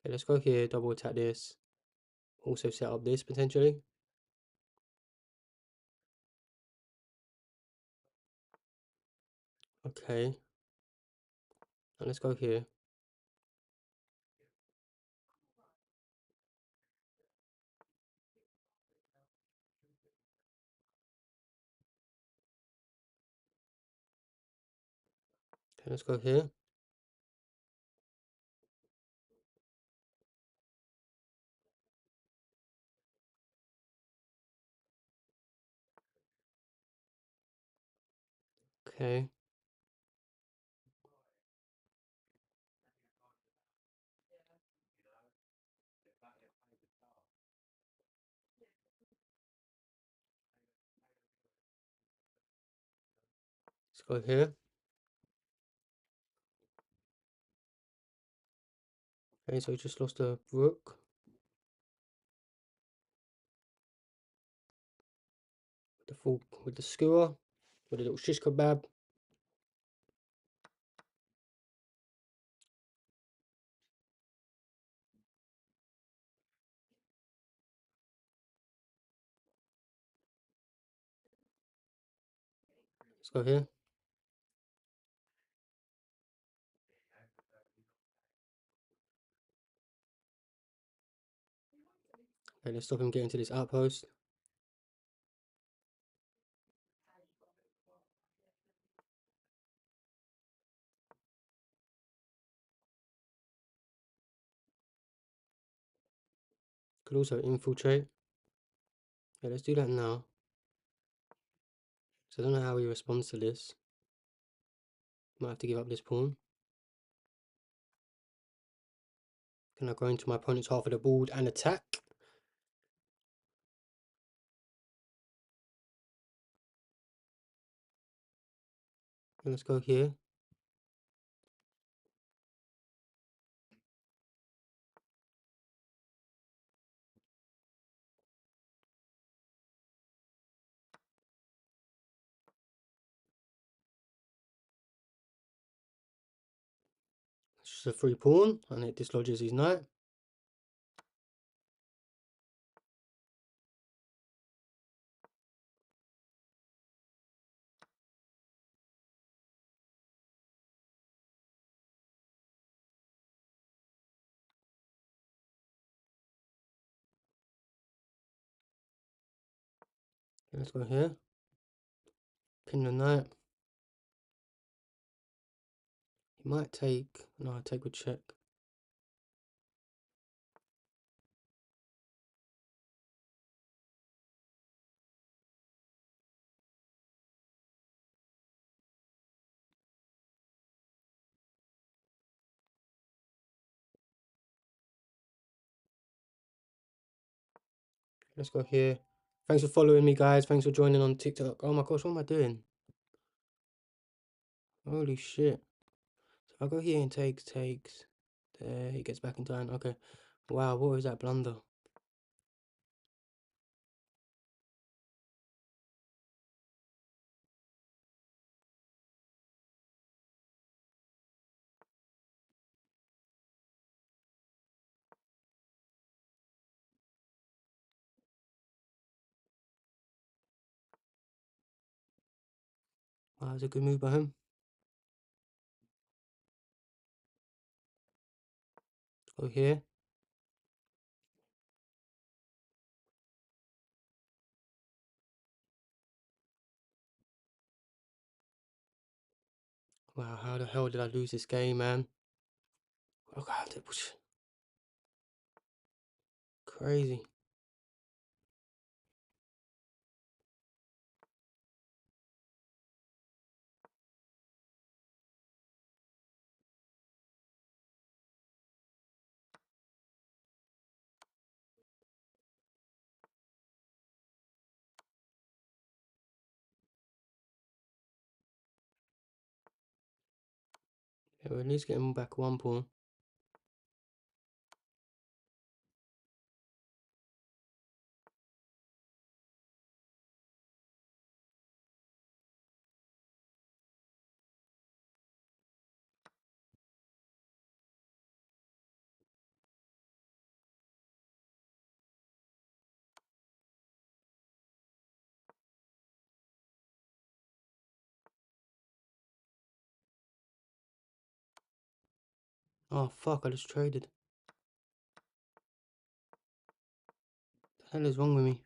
Okay, let's go here, double attack this. Also set up this potentially. Okay. And let's go here. Okay, let's go here. Okay. Let's go here. Okay, so we just lost a rook. With the skewer. With a little shish kebab. Let's go here. Okay, let's stop him getting to this outpost. Could also infiltrate. Okay, let's do that now. So I don't know how he responds to this. Might have to give up this pawn. Can I go into my opponent's half of the board and attack? Okay, let's go here. It's just a free pawn, and it dislodges his knight. Okay, let's go here. Pin the knight. He might take. No, I take with check. Let's go here. Thanks for following me, guys. Thanks for joining on TikTok. Oh my gosh, what am I doing? Holy shit. So I'll go here and takes. There, he gets back in time. Okay. Wow, what was that blunder? Wow, that was a good move by him. Go here. Wow, how the hell did I lose this game, man? Oh god, it was crazy. Yeah, we're at least getting back one pawn. Oh fuck, I just traded. What the hell is wrong with me?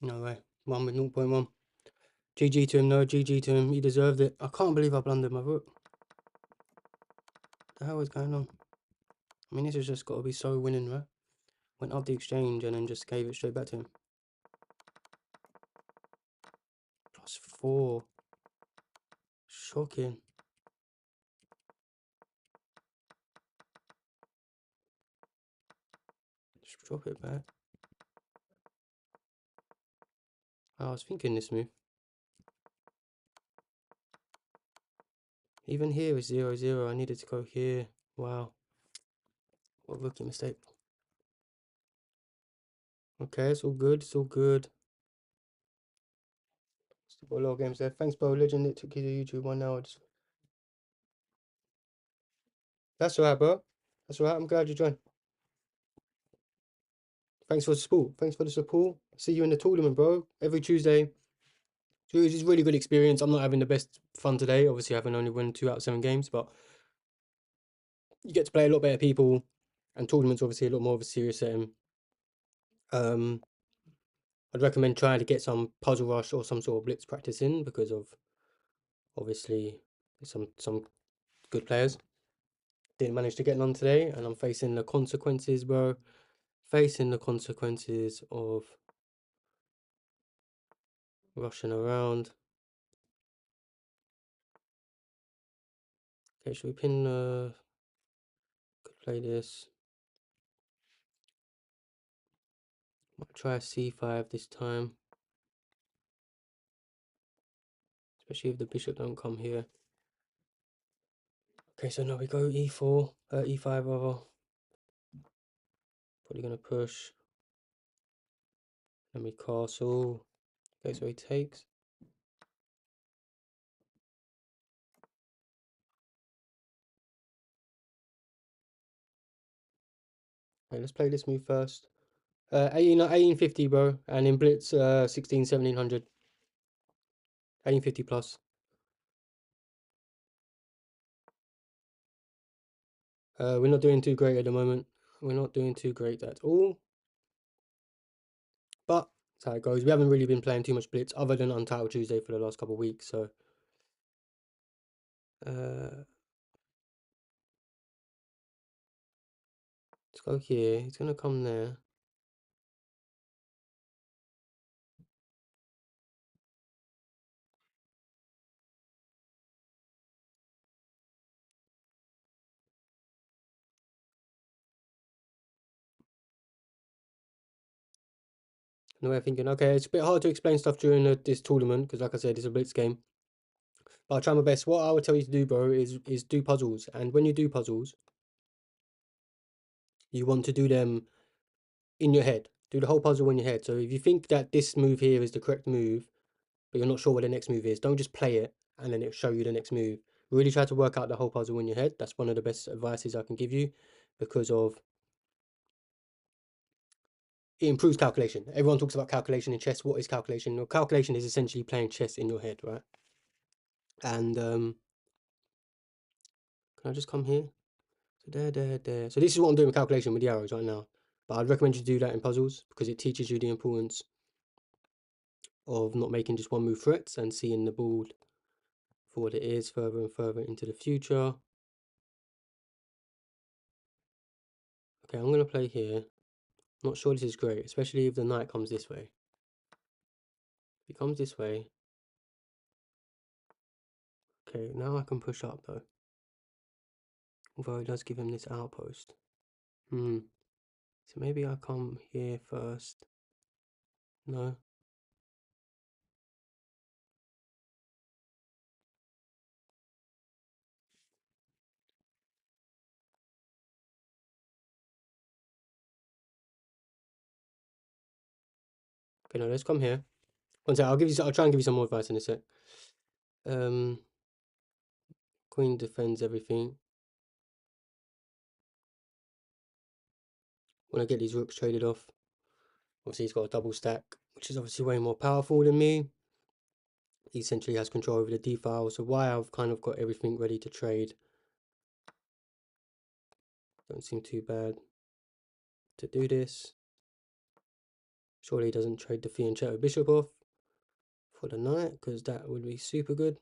No way. 1 with 0.1. GG to him, no. GG to him. He deserved it. I can't believe I blundered my rook. What the hell is going on? I mean, this has just got to be so winning, right? Went up the exchange and then just gave it straight back to him. +4. Shocking. Just drop it back. I was thinking this move. Even here is 0-0. I needed to go here. Wow. What a rookie mistake. Okay, it's all good. It's all good. Still got a lot of games there. Thanks, bro. Legend. It took you to YouTube 1 hour. That's alright, bro. That's alright. I'm glad you joined. Thanks for the support. Thanks for the support. See you in the tournament, bro. Every Tuesday. It's a really good experience. I'm not having the best fun today. Obviously, I haven't only won 2 out of 7 games, but you get to play a lot better people. And tournaments, obviously, a lot more of a serious setting. I'd recommend trying to get some puzzle rush or some sort of blitz practice in because of obviously some good players. Didn't manage to get none today, and I'm facing the consequences, bro. Facing the consequences of rushing around. Okay, should we pin could play this. Might try c5 this time. Especially if the bishop don't come here. Okay, so now we go e4, e5 rather. Probably gonna push. Then we castle. Okay, so he takes. Okay, let's play this move first. 1850, bro, and in blitz 1700. 1850 plus. We're not doing too great at the moment. We're not doing too great at all. But that's how it goes. We haven't really been playing too much blitz other than Untitled Tuesday for the last couple of weeks. So let's go here. He's gonna come there. And we're thinking, okay, it's a bit hard to explain stuff during this tournament because, like I said, it's a blitz game. But I'll try my best. What I would tell you to do, bro, is do puzzles. And when you do puzzles, you want to do them in your head. Do the whole puzzle in your head. So if you think that this move here is the correct move, but you're not sure what the next move is, don't just play it and then it'll show you the next move. Really try to work out the whole puzzle in your head. That's one of the best advices I can give you because of it improves calculation. Everyone talks about calculation in chess. What is calculation? Well, calculation is essentially playing chess in your head, right? And can I just come here? So there. So this is what I'm doing with calculation with the arrows right now. But I'd recommend you do that in puzzles because it teaches you the importance of not making just one move threats and seeing the board for what it is further and further into the future. Okay, I'm going to play here. Not sure this is great, especially if the knight comes this way. If he comes this way. Okay, now I can push up though. Although it does give him this outpost. So maybe I come here first. No. Okay, now let's come here. One sec, I'll try and give you some more advice in a sec. Queen defends everything. When I get these rooks traded off, obviously he's got a double stack, which is obviously way more powerful than me. He essentially has control over the D file, so why I've kind of got everything ready to trade. Don't seem too bad to do this. Surely he doesn't trade the fianchetto bishop off for the knight, because that would be super good.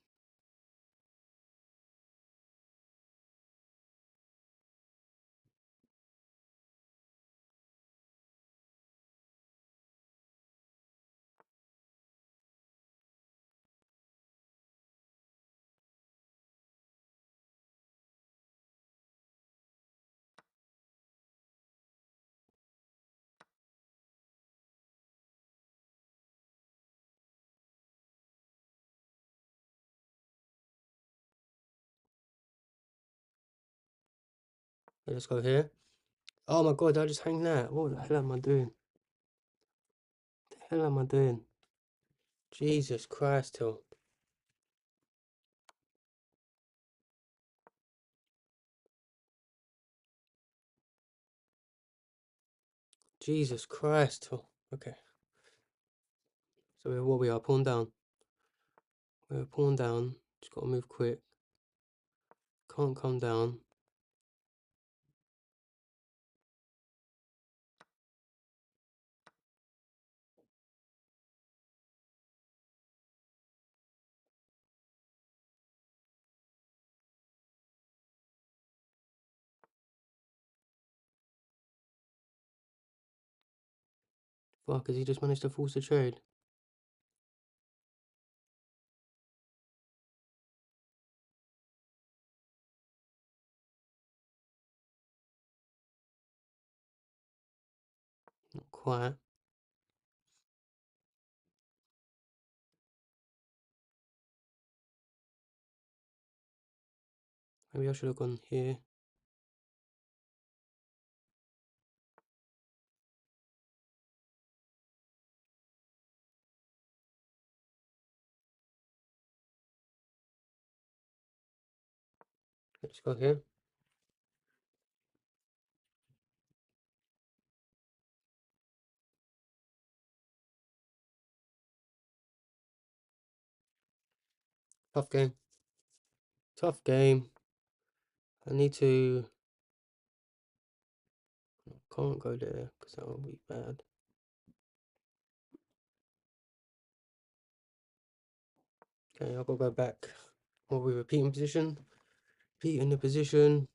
Let's go here. Oh my god, I just hang that. What the hell am I doing? What the hell am I doing? Jesus Christ, Hill. Jesus Christ, Hill. Okay. So what we are, pawn down. We're pawn down. Just gotta move quick. Can't come down. Fuck, has he just managed to force a trade? Not quite. Maybe I should have gone here. Let's go here. Tough game. Tough game. I need to... Can't go there, because that will be bad. Okay, I'll go back. Or we repeat in position. Repeat in the position.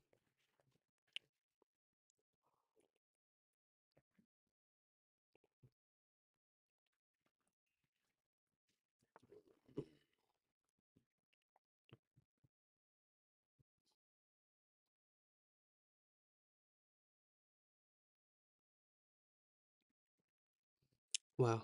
Wow.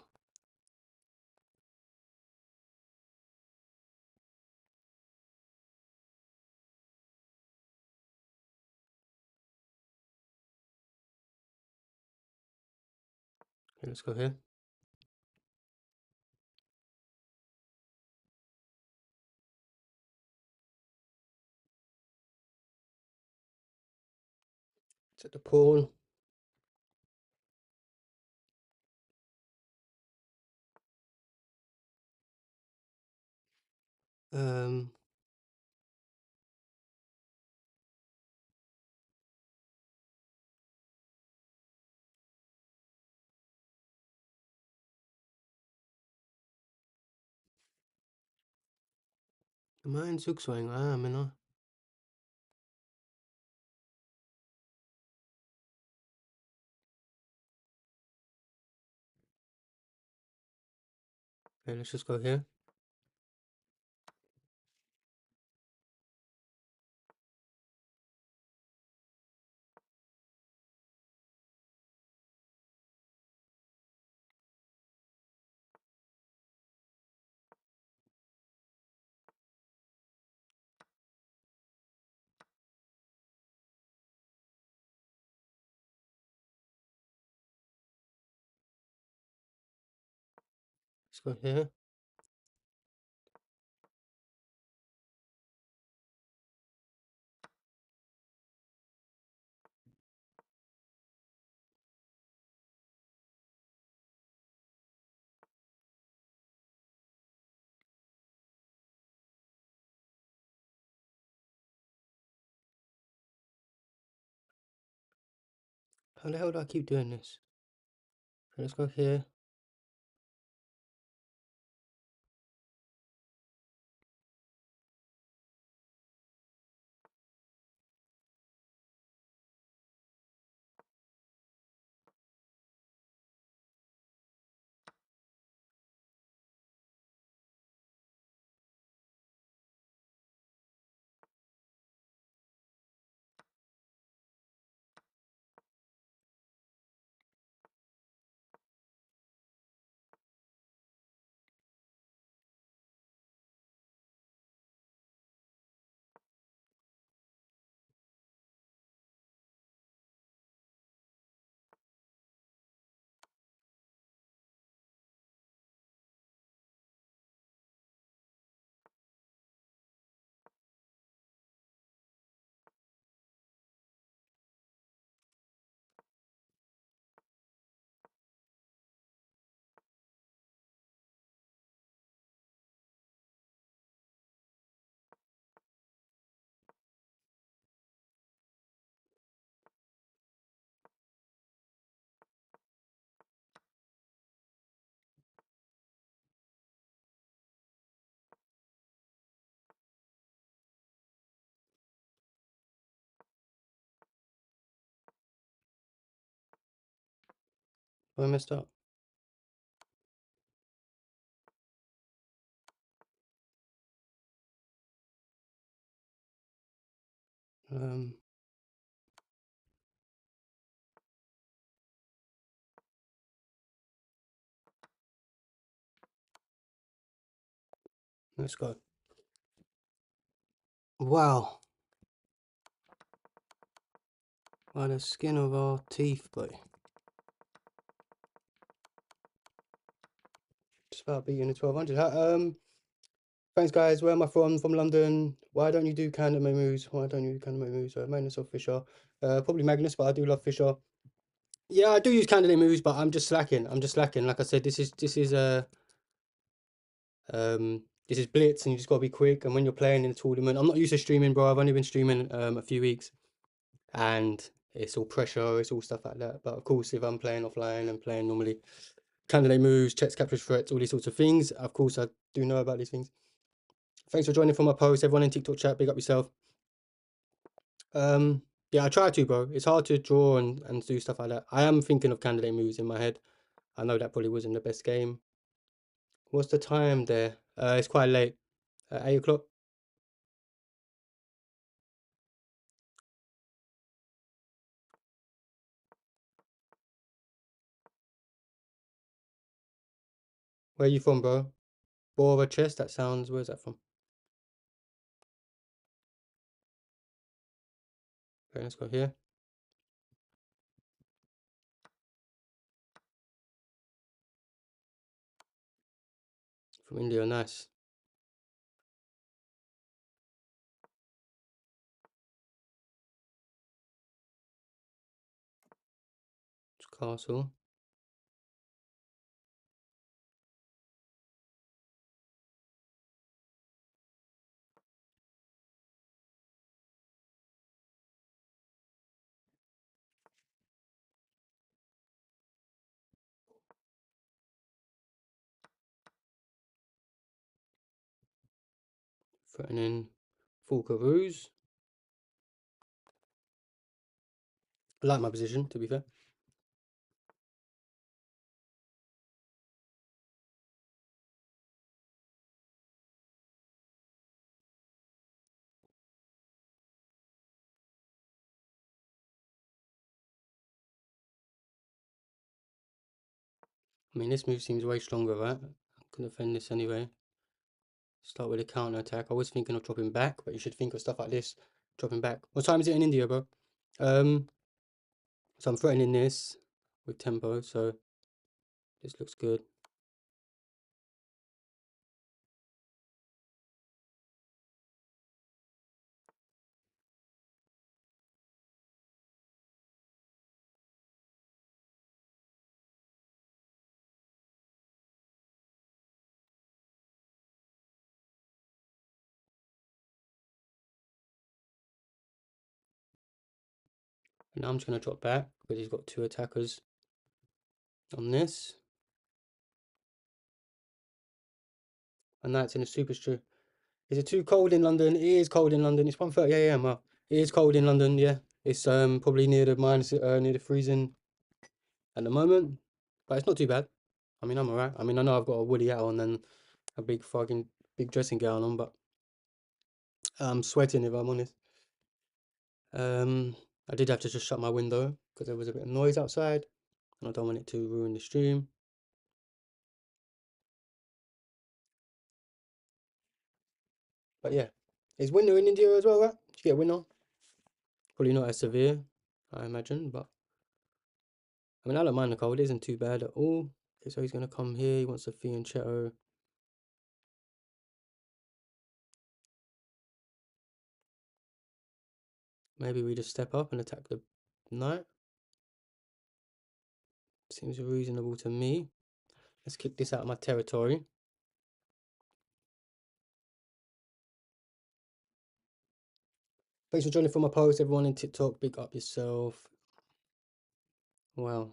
Okay, let's go here. Set the pawn. Um, am I in Zugzwang? I am, you. Okay, let's just go here. Let's go here. How the hell do I keep doing this? So let's go here. I messed up. Um, let's go. Wow. Wow, the skin of our teeth, boy. Just about beating the 1200. Thanks, guys. Where am I from? From London. Why don't you do Canada moves? Why don't you do Canada moves? Magnus or Fisher? Probably Magnus, but I do love Fisher. Yeah, I do use candidate moves, but I'm just slacking. I'm just slacking. Like I said, this is blitz, and you just gotta be quick. And when you're playing in a tournament, I'm not used to streaming, bro. I've only been streaming a few weeks, and it's all pressure, it's all stuff like that. But of course, if I'm playing offline and playing normally, candidate moves, checks, captures, threats, all these sorts of things. Of course, I do know about these things. Thanks for joining for my post, everyone in TikTok chat. Big up yourself. Yeah, I try to, bro. It's hard to draw and do stuff like that. I am thinking of candidate moves in my head. I know that probably wasn't the best game. What's the time there? It's quite late. 8 o'clock. Where are you from, bro? Ball of a chest? That sounds. Where's that from? Okay, let's go here. From India, nice. It's castle. Threatening full carouse. I like my position, to be fair. I mean, this move seems way stronger, right? I can defend this anyway. Start with a counter attack. I was thinking of dropping back, but you should think of stuff like this. Dropping back. What time is it in India, bro? So I'm threatening this with tempo, so this looks good. And now I'm just going to drop back because he's got 2 attackers on this. And that's in a super strip. Is it too cold in London? It is cold in London. It's 1:30 a.m. Well, it is cold in London, yeah. It's probably near the near the freezing at the moment. But it's not too bad. I mean, I'm alright. I mean, I know I've got a woolly hat on and a big dressing gown on, but I'm sweating if I'm honest. I did have to just shut my window because there was a bit of noise outside and I don't want it to ruin the stream. But yeah, it's winter in India as well, right? Did you get winter? Probably not as severe, I imagine, but I mean, I don't mind the cold. It isn't too bad at all. Okay, so he's going to come here. He wants a fianchetto. Maybe we just step up and attack the knight. Seems reasonable to me. Let's kick this out of my territory. Thanks for joining for my post, everyone in TikTok. Big up yourself. Wow.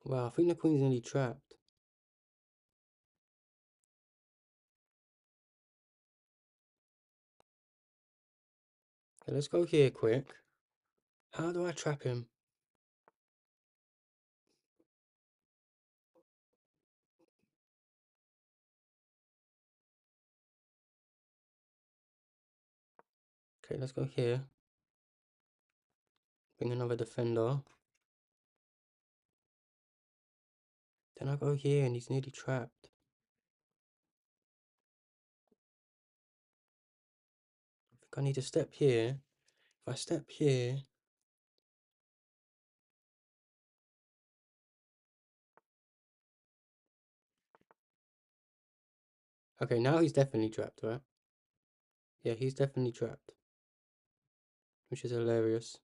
Wow, I think the queen's nearly trapped. Okay, let's go here quick. How do I trap him? Okay, let's go here. Bring another defender. Then I go here and he's nearly trapped. I think I need to step here. If I step here... Okay, now he's definitely trapped, right? Yeah, he's definitely trapped. Which is hilarious.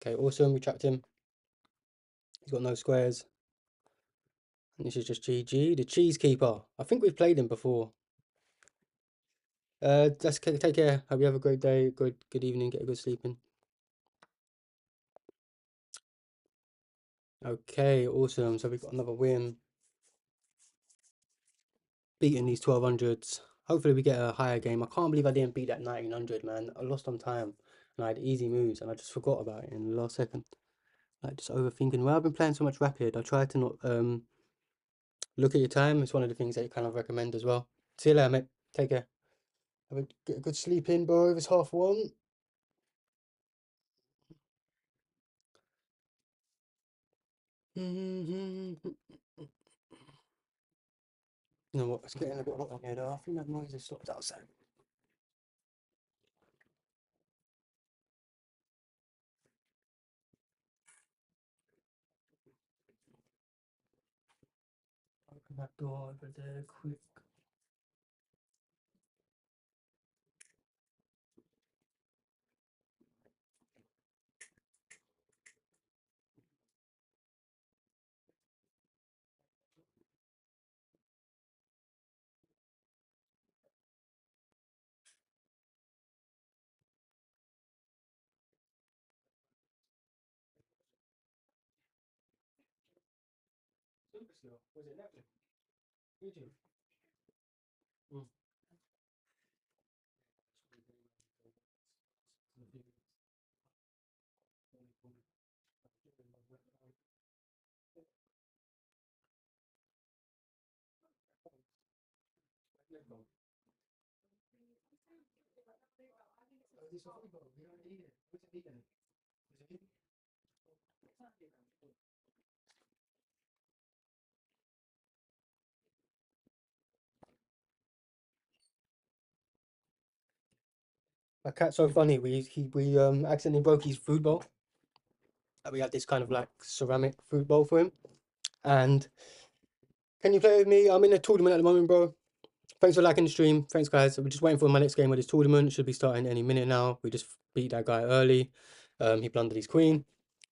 Okay, awesome, we trapped him. He's got no squares. And this is just GG. The Cheesekeeper. I think we've played him before. Let's take care. Hope you have a great day, good evening, get a good sleeping. Okay, awesome. So we've got another win. Beating these 1200s. Hopefully we get a higher game. I can't believe I didn't beat that 1900, man. I lost on time. And I had easy moves and I just forgot about it in the last second. Like just overthinking. Well, I've been playing so much Rapid. I try to not look at your time. It's one of the things that you kind of recommend as well. See you later, mate. Take care. Get a good sleep in, bro. It's 1:30. You know what? It's getting a bit hot in here, though. I think that noise has stopped outside. Open that door over there, quick. Was it Netflix? YouTube? Mm. My cat's so funny. We accidentally broke his food bowl. We had this kind of like ceramic food bowl for him. And can you play with me? I'm in a tournament at the moment, bro. Thanks for liking the stream. Thanks, guys. We're just waiting for my next game with this tournament. It should be starting any minute now. We just beat that guy early. He blundered his queen.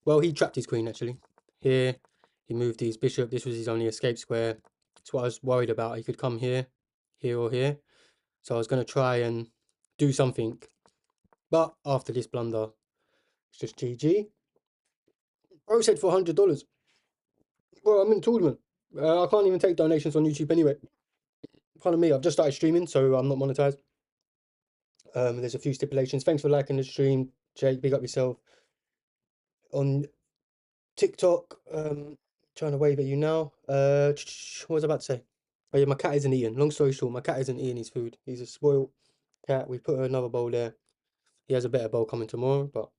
Well, he trapped his queen actually. Here, he moved his bishop. This was his only escape square. That's what I was worried about. He could come here, here or here. So I was going to try and do something. But after this blunder, it's just GG. Bro said $400. Well, I'm in a tournament. I can't even take donations on YouTube anyway. Pardon me, I've just started streaming, so I'm not monetized. There's a few stipulations. Thanks for liking the stream, Jake. Big up yourself. On TikTok, trying to wave at you now. What was I about to say? Oh yeah, my cat isn't eating. Long story short, my cat isn't eating his food. He's a spoiled cat. We put another bowl there. He has a better bowl coming tomorrow, but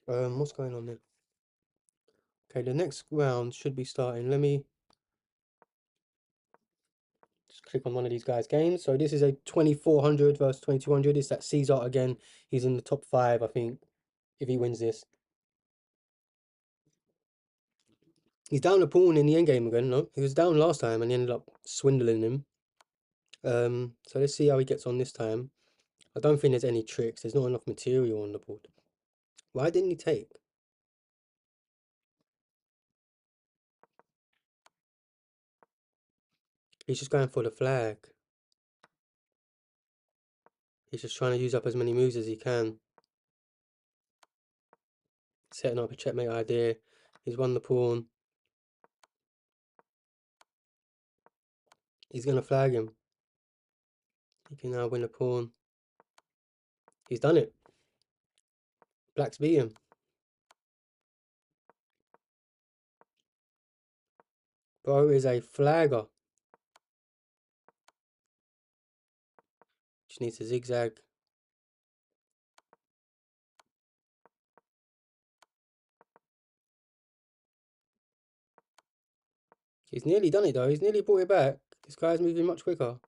what's going on there? Okay, the next round should be starting. Let me just click on one of these guys' games. So this is a 2400 versus 2200. It's that Caesar again. He's in the top 5, I think, if he wins this. He's down a pawn in the endgame again, no? He was down last time and he ended up swindling him. So let's see how he gets on this time. I don't think there's any tricks. There's not enough material on the board. Why didn't he take? He's just going for the flag. He's just trying to use up as many moves as he can. Setting up a checkmate idea. He's won the pawn. He's going to flag him. He can now win a pawn. He's done it. Black's beat him. Bro is a flagger. Just needs to zigzag. He's nearly done it though. He's nearly brought it back. This guy's moving much quicker.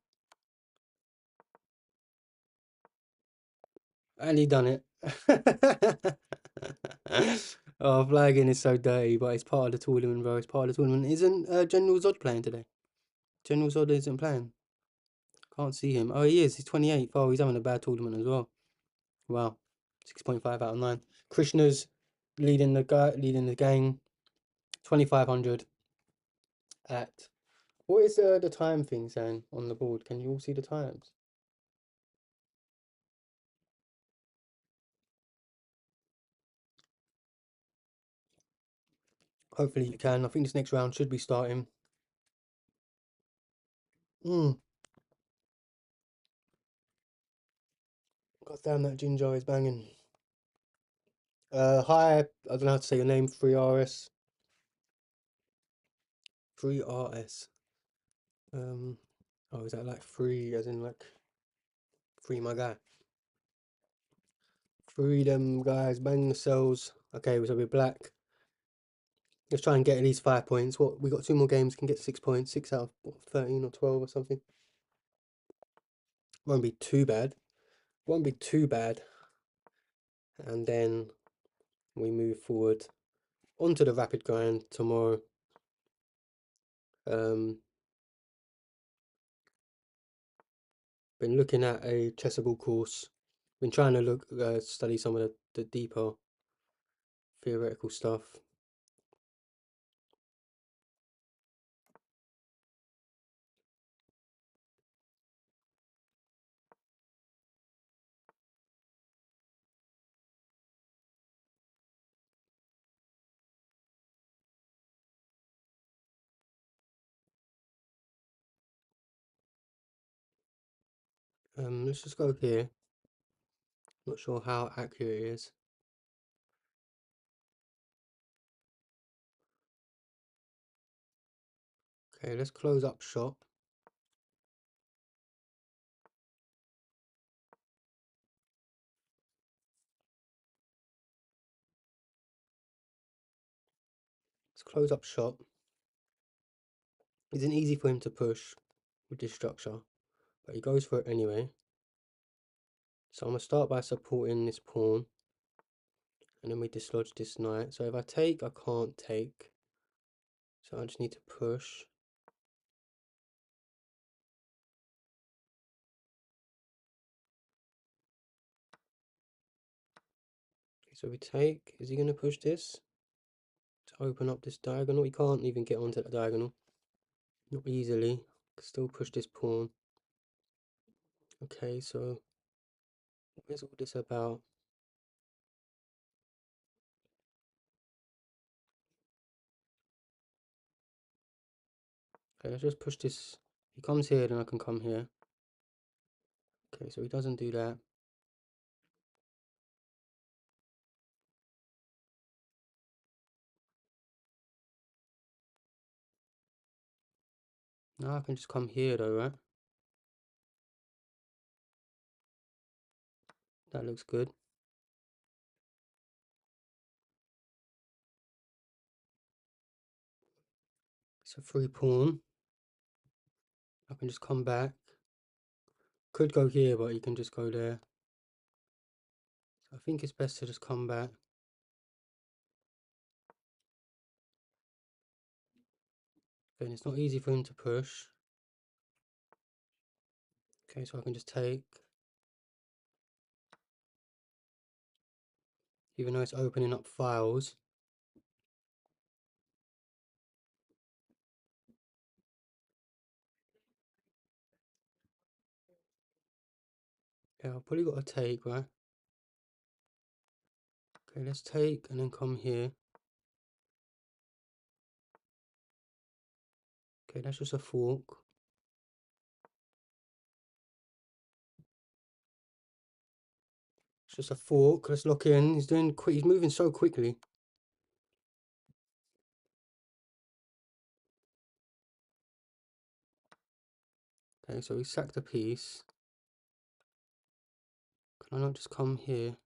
And he done it. Oh, flagging is so dirty, but it's part of the tournament, bro. It's part of the tournament. Isn't General Zod playing today? General Zod isn't playing. Can't see him. Oh, he is. He's 28th. Oh, he's having a bad tournament as well. Wow. 6.5 out of 9. Krishna's leading the gang. 2500 at... What is the time thing saying on the board? Can you all see the times? Hopefully you can. I think this next round should be starting. God damn, that ginger is banging. Hi, I don't know how to say your name. 3RS. 3RS. Oh, is that like free, as in like free my guy? Free them guys, bang the cells. Okay, so we're black. Let's try and get at least 5 points. What, we got 2 more games, can get 6 points. 6 out of what, 13 or 12 or something. Won't be too bad. Won't be too bad. And then we move forward onto the rapid grind tomorrow. Been looking at a chessable course. Been trying to study some of the deeper theoretical stuff. Let's just go here. Not sure how accurate it is. Okay, let's close up shop. Let's close up shop. Isn't easy for him to push with this structure, but he goes for it anyway. So I'm gonna start by supporting this pawn, and then we dislodge this knight. So if I take, I can't take. So I just need to push. So we take, is he going to push this to open up this diagonal? He can't even get onto the diagonal. Not easily. Still push this pawn. Okay, so what's all this about? Okay, let's just push this. He comes here, then I can come here. Okay, so he doesn't do that. Now I can just come here though, right? That looks good. It's a free pawn. I can just come back. Could go here, but you can just go there. So I think it's best to just come back. Okay, and it's not easy for him to push. Okay, so I can just take. Even though it's opening up files. Yeah, I've probably got to take, right? Okay, let's take and then come here. Okay, that's just a fork. It's just a fork. Let's lock in. He's doing quick. He's moving so quickly. Okay, so he sacked a piece. Can I not just come here?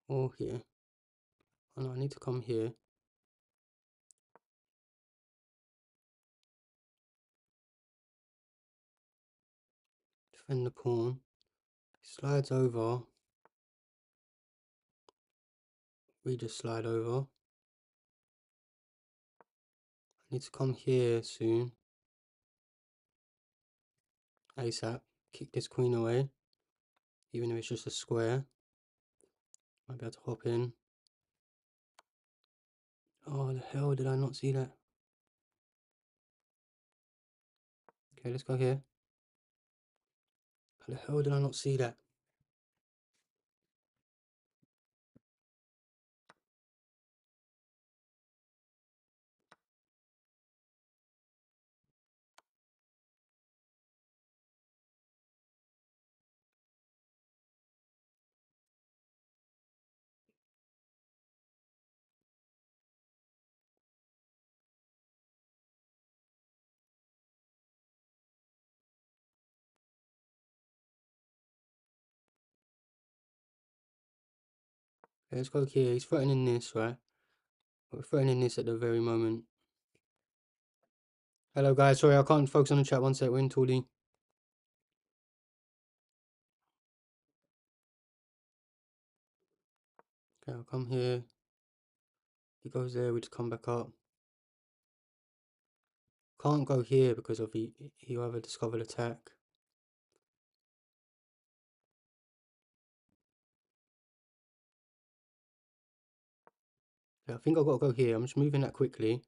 Or here? Oh no, I need to come here. Defend the pawn. He slides over. We just slide over. I need to come here soon. ASAP. Kick this queen away. Even if it's just a square. Might be able to hop in. Oh, the hell did I not see that? Okay, let's go here. How the hell did I not see that? Okay, let's go here. He's threatening this, right? We're threatening this at the very moment. Hello guys, sorry I can't focus on the chat. One sec, we're in tourney. Okay, I'll come here. He goes there, we just come back up. Can't go here because of he'll have a discovered attack. Yeah, I think I've got to go here. I'm just moving that quickly.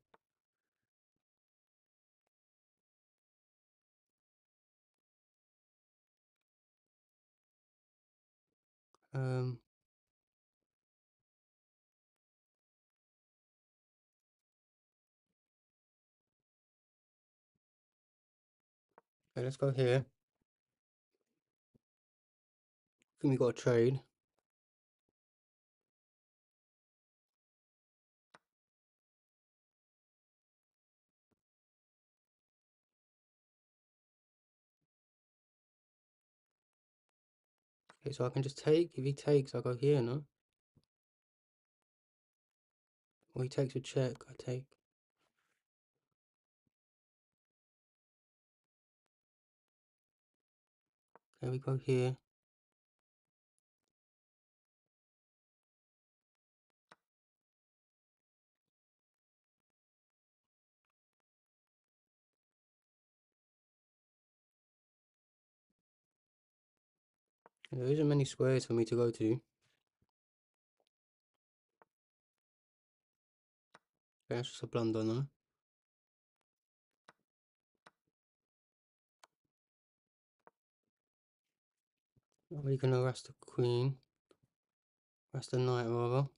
Um, okay, let's go here. I think we got a trade. Okay, so I can just take. If he takes, I'll go here, no? Or he takes a check, I take. Okay, we go here. There isn't many squares for me to go to. That's just a blunder, no? Are we gonna harass the queen? Harass the knight, rather.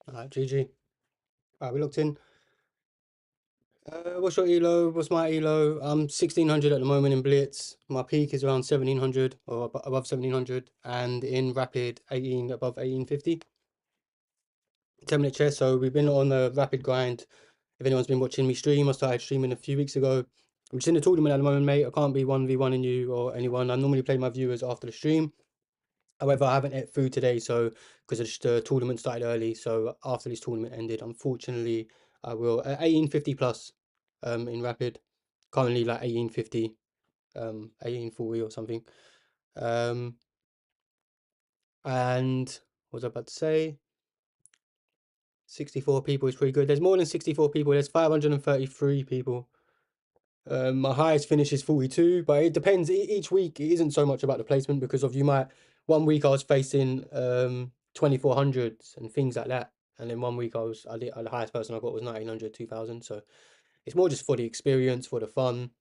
Alright, GG. Alright, we looked in. What's your elo? What's my elo? I'm 1600 at the moment in blitz. My peak is around 1700 or above 1700, and in rapid 18 above 1850. 10-minute chess. So we've been on a rapid grind. If anyone's been watching me stream, I started streaming a few weeks ago. I'm just in the tournament at the moment, mate. I can't be 1v1ing you or anyone. I normally play my viewers after the stream. However, I haven't ate food today, so because the tournament started early. So after this tournament ended, unfortunately, I will 1850 plus in rapid. Currently like 1850, 1840 or something. And what was I about to say? 64 people is pretty good. There's more than 64 people. There's 533 people. My highest finish is 42, but it depends. Each week it isn't so much about the placement because of you might one week I was facing 2400s and things like that, and then one week the highest person I got was 1900, 2000. So it's more just for the experience, for the fun.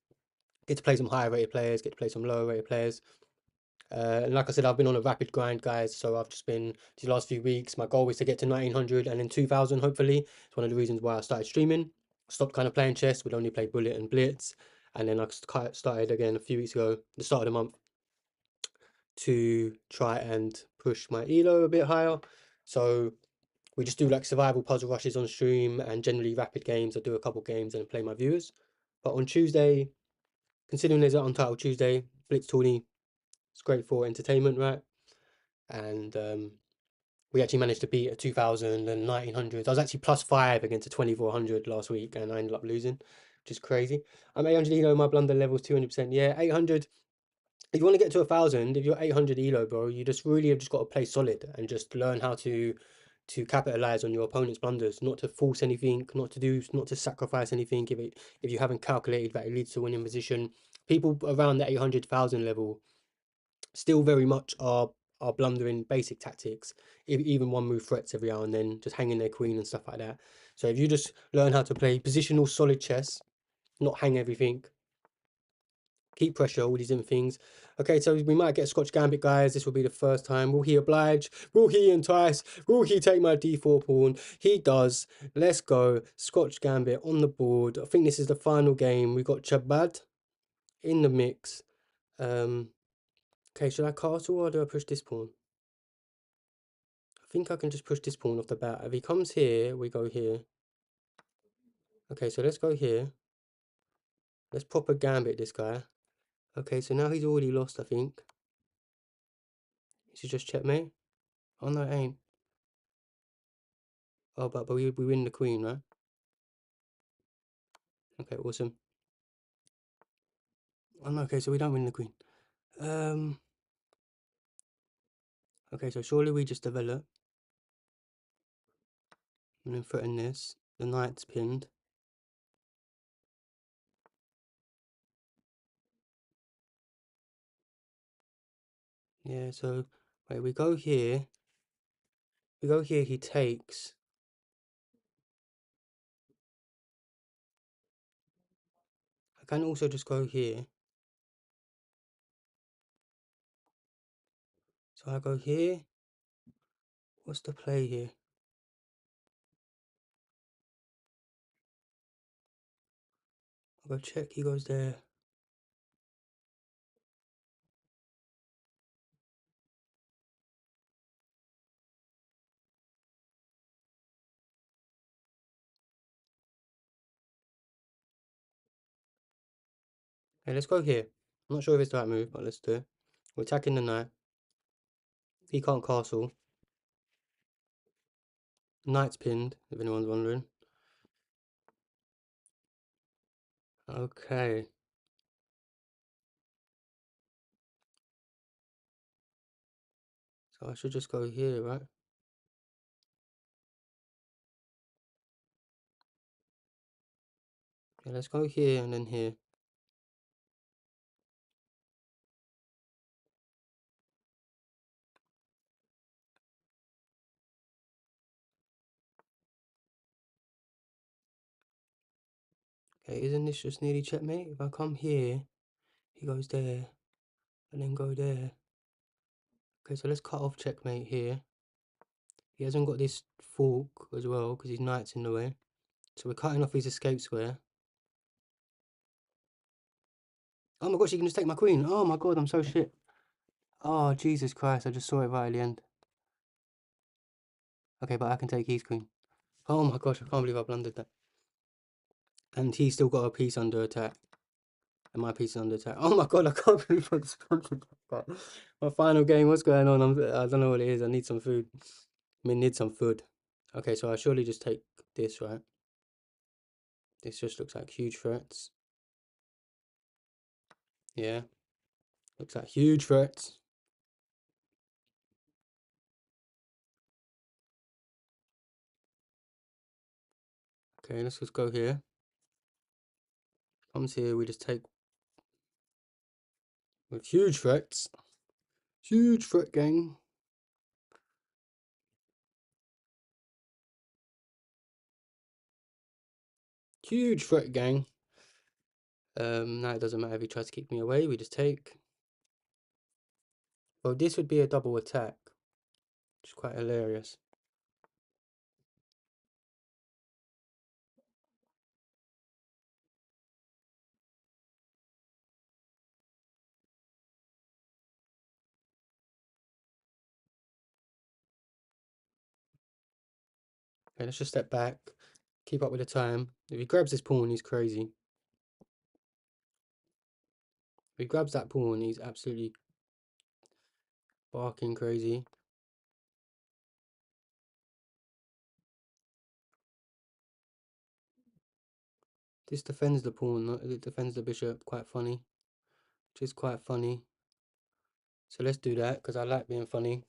Get to play some higher rated players, get to play some lower rated players. And like I said, I've been on a rapid grind, guys. So I've just been these last few weeks. My goal is to get to 1900 and then 2000, hopefully. It's one of the reasons why I started streaming. Stopped kind of playing chess, would only play bullet and blitz. And then I started again a few weeks ago, the start of the month, to try and push my elo a bit higher. So we just do like survival puzzle rushes on stream and generally rapid games. I do a couple games and play my viewers. But on Tuesday, considering there's an Untitled Tuesday, Blitz tourney, it's great for entertainment, right? And we actually managed to beat a 2000 and 1900s. I was actually +5 against a 2400 last week, and I ended up losing, which is crazy. I'm 800 elo, my blunder level's 200%. Yeah, 800. If you want to get to 1000, if you're 800 elo, bro, you just really have just got to play solid and just learn how to capitalize on your opponent's blunders, not to force anything, not to sacrifice anything. If you haven't calculated that it leads to a winning position, people around the 800,000 level still very much are blundering basic tactics, even one move threats every now and then, just hanging their queen and stuff like that. So if you just learn how to play positional solid chess, not hang everything, keep pressure, all these different things. Okay, so we might get Scotch Gambit, guys. This will be the first time. Will he oblige? Will he entice? Will he take my d4 pawn? He does. Let's go. Scotch Gambit on the board. I think this is the final game. We got Chabad in the mix. Okay, should I castle or do I push this pawn? I think I can just push this pawn off the bat. If he comes here, we go here. Okay, so let's go here. Let's proper gambit this guy. Okay, so now he's already lost, I think. This is just checkmate. Oh, no, it ain't. Oh, but we win the queen, right? Okay, awesome. Oh, no, okay, so we don't win the queen. Okay, so surely we just develop and then threaten this. The knight's pinned. Yeah, so wait, we go here. We go here, he takes. I can also just go here. So I go here. What's the play here? I go check, he goes there. Okay, let's go here. I'm not sure if it's the right move, but let's do it. We're attacking the knight. He can't castle. Knight's pinned, if anyone's wondering. Okay. So I should just go here, right? Okay, let's go here and then here. Okay, isn't this just nearly checkmate? If I come here, he goes there, and then go there. Okay, so let's cut off checkmate here. He hasn't got this fork as well, because his knight's in the way. So we're cutting off his escape square. Oh my gosh, he can just take my queen. Oh my god, I'm so shit. Oh, Jesus Christ, I just saw it right at the end. Okay, but I can take his queen. Oh my gosh, I can't believe I blundered that. And he's still got a piece under attack. And my piece is under attack. Oh my god, I can't believe I just blundered that. My final game, what's going on? I don't know what it is. I need some food. I need some food. Okay, so I surely just take this, right? This just looks like huge threats. Yeah. Looks like huge threats. Okay, let's just go here. Comes here, we just take with huge threats. Huge threat gang. Huge threat gang. Now it doesn't matter if he tries to kick me away, we just take. Well, this would be a double attack, which is quite hilarious. Okay, let's just step back, keep up with the time. If he grabs this pawn, he's crazy. If he grabs that pawn, he's absolutely barking crazy. This defends the pawn, it defends the bishop, quite funny. Which is quite funny. So let's do that, because I like being funny.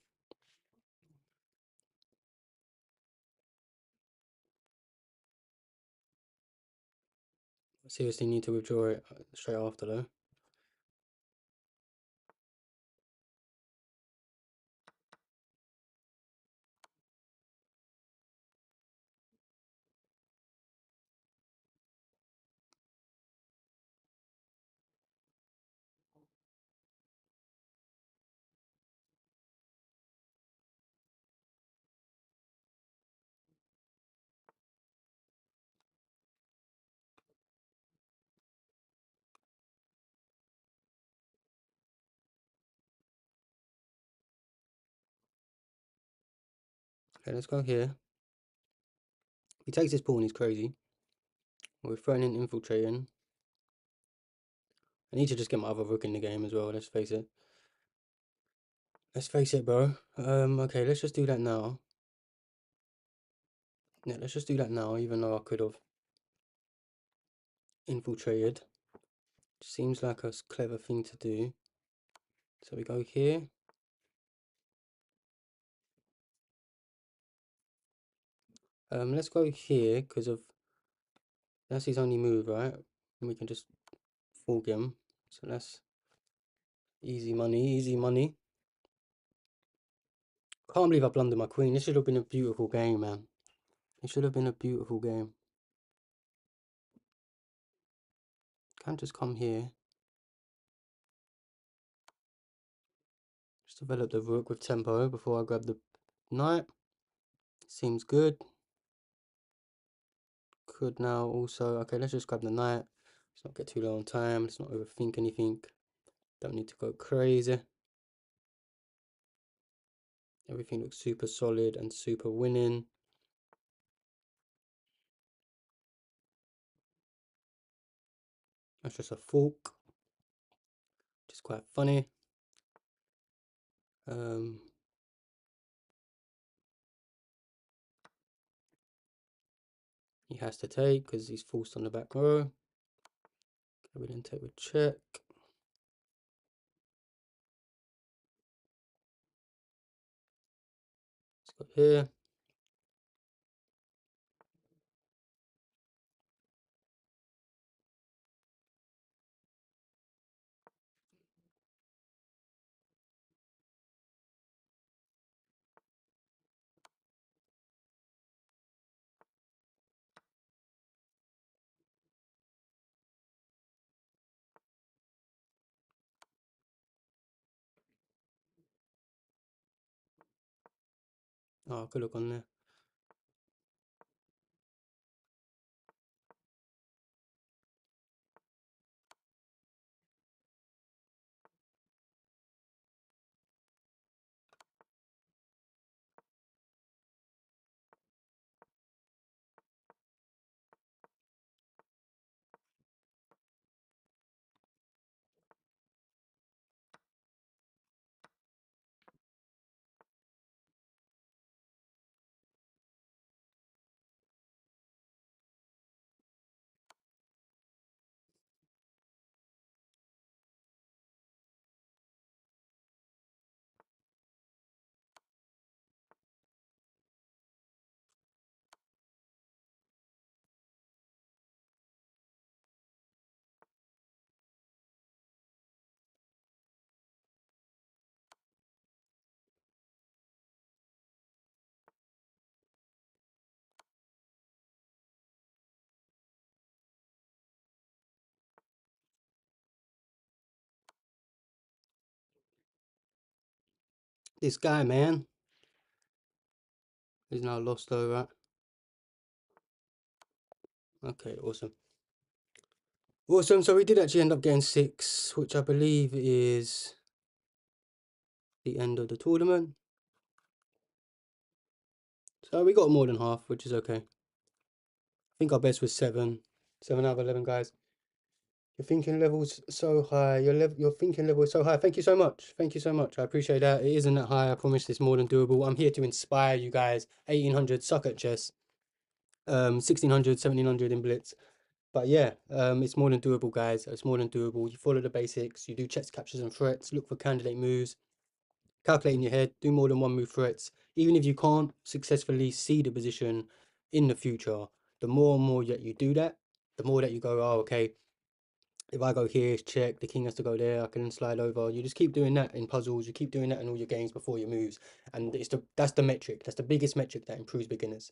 I seriously need to withdraw it straight after though. Okay, let's go here. He takes this pawn, he's crazy. We're throwing in infiltrating. I need to just get my other rook in the game as well, let's face it. Let's face it, bro. Okay, let's just do that now. Yeah, let's just do that now, even though I could have infiltrated. Seems like a clever thing to do. So we go here. Let's go here because of that's his only move, right? And we can just fork him. So that's easy money, easy money. Can't believe I blundered my queen. This should have been a beautiful game, man. It should have been a beautiful game. Can't just come here. Just develop the rook with tempo before I grab the knight. Seems good. Could now also... Okay, let's just grab the knight. Let's not get too low on time. Let's not overthink anything. Don't need to go crazy. Everything looks super solid and super winning. That's just a fork. Which is quite funny. He has to take because he's forced on the back row. Okay, we then take with check. Let's go here. Oh, I could have gone there. This guy, man, is now lost over. Okay, awesome. Awesome, so we did actually end up getting 6, which I believe is the end of the tournament. So we got more than half, which is okay. I think our best was 7. 7 out of 11, guys. Your thinking level's so high. Your thinking level is so high. Thank you so much. Thank you so much. I appreciate that. It isn't that high. I promise it's more than doable. I'm here to inspire you guys. 1800, suck at chess. 1600, 1700 in blitz. But yeah, it's more than doable, guys. It's more than doable. You follow the basics. You do checks, captures, and threats. Look for candidate moves. Calculate in your head. Do more than one move threats. Even if you can't successfully see the position in the future, the more and more that you do that, the more that you go, oh, okay, if I go here, it's check, the king has to go there, I can slide over. You just keep doing that in puzzles. You keep doing that in all your games before your moves. And that's the metric. That's the biggest metric that improves beginners.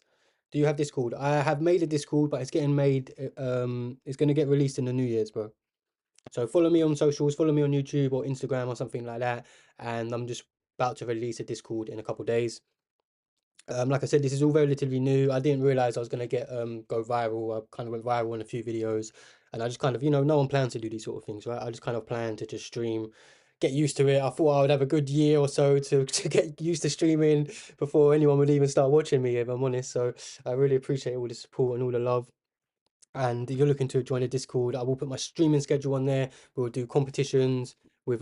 Do you have Discord? I have made a Discord, but it's getting made. It's going to get released in the New Year's, bro. So follow me on socials, follow me on YouTube or Instagram or something like that. And I'm just about to release a Discord in a couple of days. Like I said, this is all relatively new. I didn't realize I was gonna get go viral. I kind of went viral in a few videos, and I just kind of, no one plans to do these sort of things, right? I just kind of planned to just stream, get used to it. I thought I would have a good year or so to get used to streaming before anyone would even start watching me, if I'm honest. So I really appreciate all the support and all the love. And if you're looking to join the Discord, I will put my streaming schedule on there. We'll do competitions with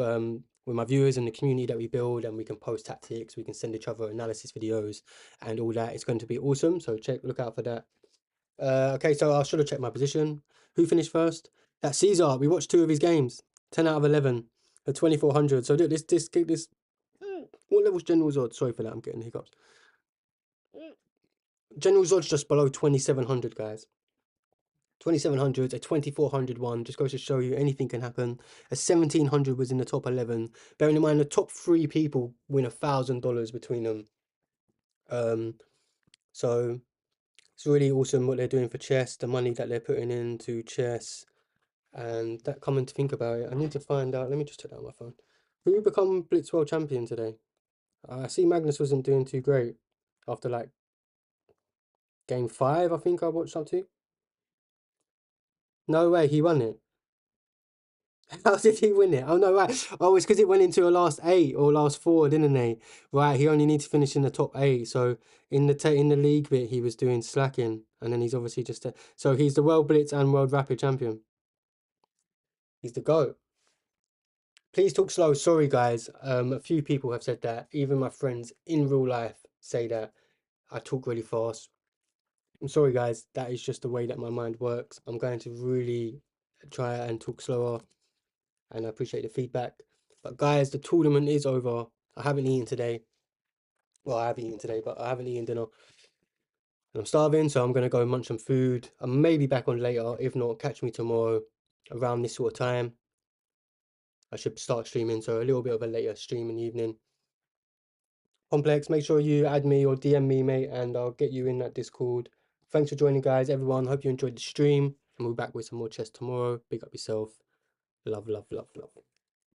my viewers and the community that we build, and we can post tactics, we can send each other analysis videos and all that. It's going to be awesome. So look out for that. Okay, so I should have checked my position. Who finished first? That Caesar, we watched 2 of his games. 10 out of 11 at 2400. So look, this. What level's General's odds? Sorry for that, I'm getting hiccups. General's odds just below 2700, guys. 2700, a 2400 one. Just goes to show you anything can happen. A 1700 was in the top 11. Bearing in mind the top 3 people win $1,000 between them. So it's really awesome what they're doing for chess, the money that they're putting into chess, and that coming to think about it. I need to find out. Let me just check that on my phone. Who become Blitz World Champion today? I see Magnus wasn't doing too great after like game 5, I think I watched up to. No way, he won it. How did he win it? Oh no, right. Oh, it's because it went into a last 8 or last 4, didn't they? Right, he only needs to finish in the top 8. So in the league bit, he was doing slacking, and then he's obviously just so he's the World Blitz and World Rapid champion. He's the GOAT. Please talk slow. Sorry, guys. A few people have said that. Even my friends in real life say that I talk really fast. I'm sorry, guys. That is just the way that my mind works. I'm going to really try and talk slower, and I appreciate the feedback. But guys, the tournament is over. I haven't eaten today. Well, I have eaten today, but I haven't eaten dinner. And I'm starving, so I'm going to go munch some food. I may be back on later. If not, catch me tomorrow around this sort of time. I should start streaming, so a little bit of a later stream in the evening. Complex, make sure you add me or DM me, mate, and I'll get you in that Discord. Thanks for joining, guys. Everyone, hope you enjoyed the stream, and we'll be back with some more chess tomorrow. Big up yourself. Love, love, love, love.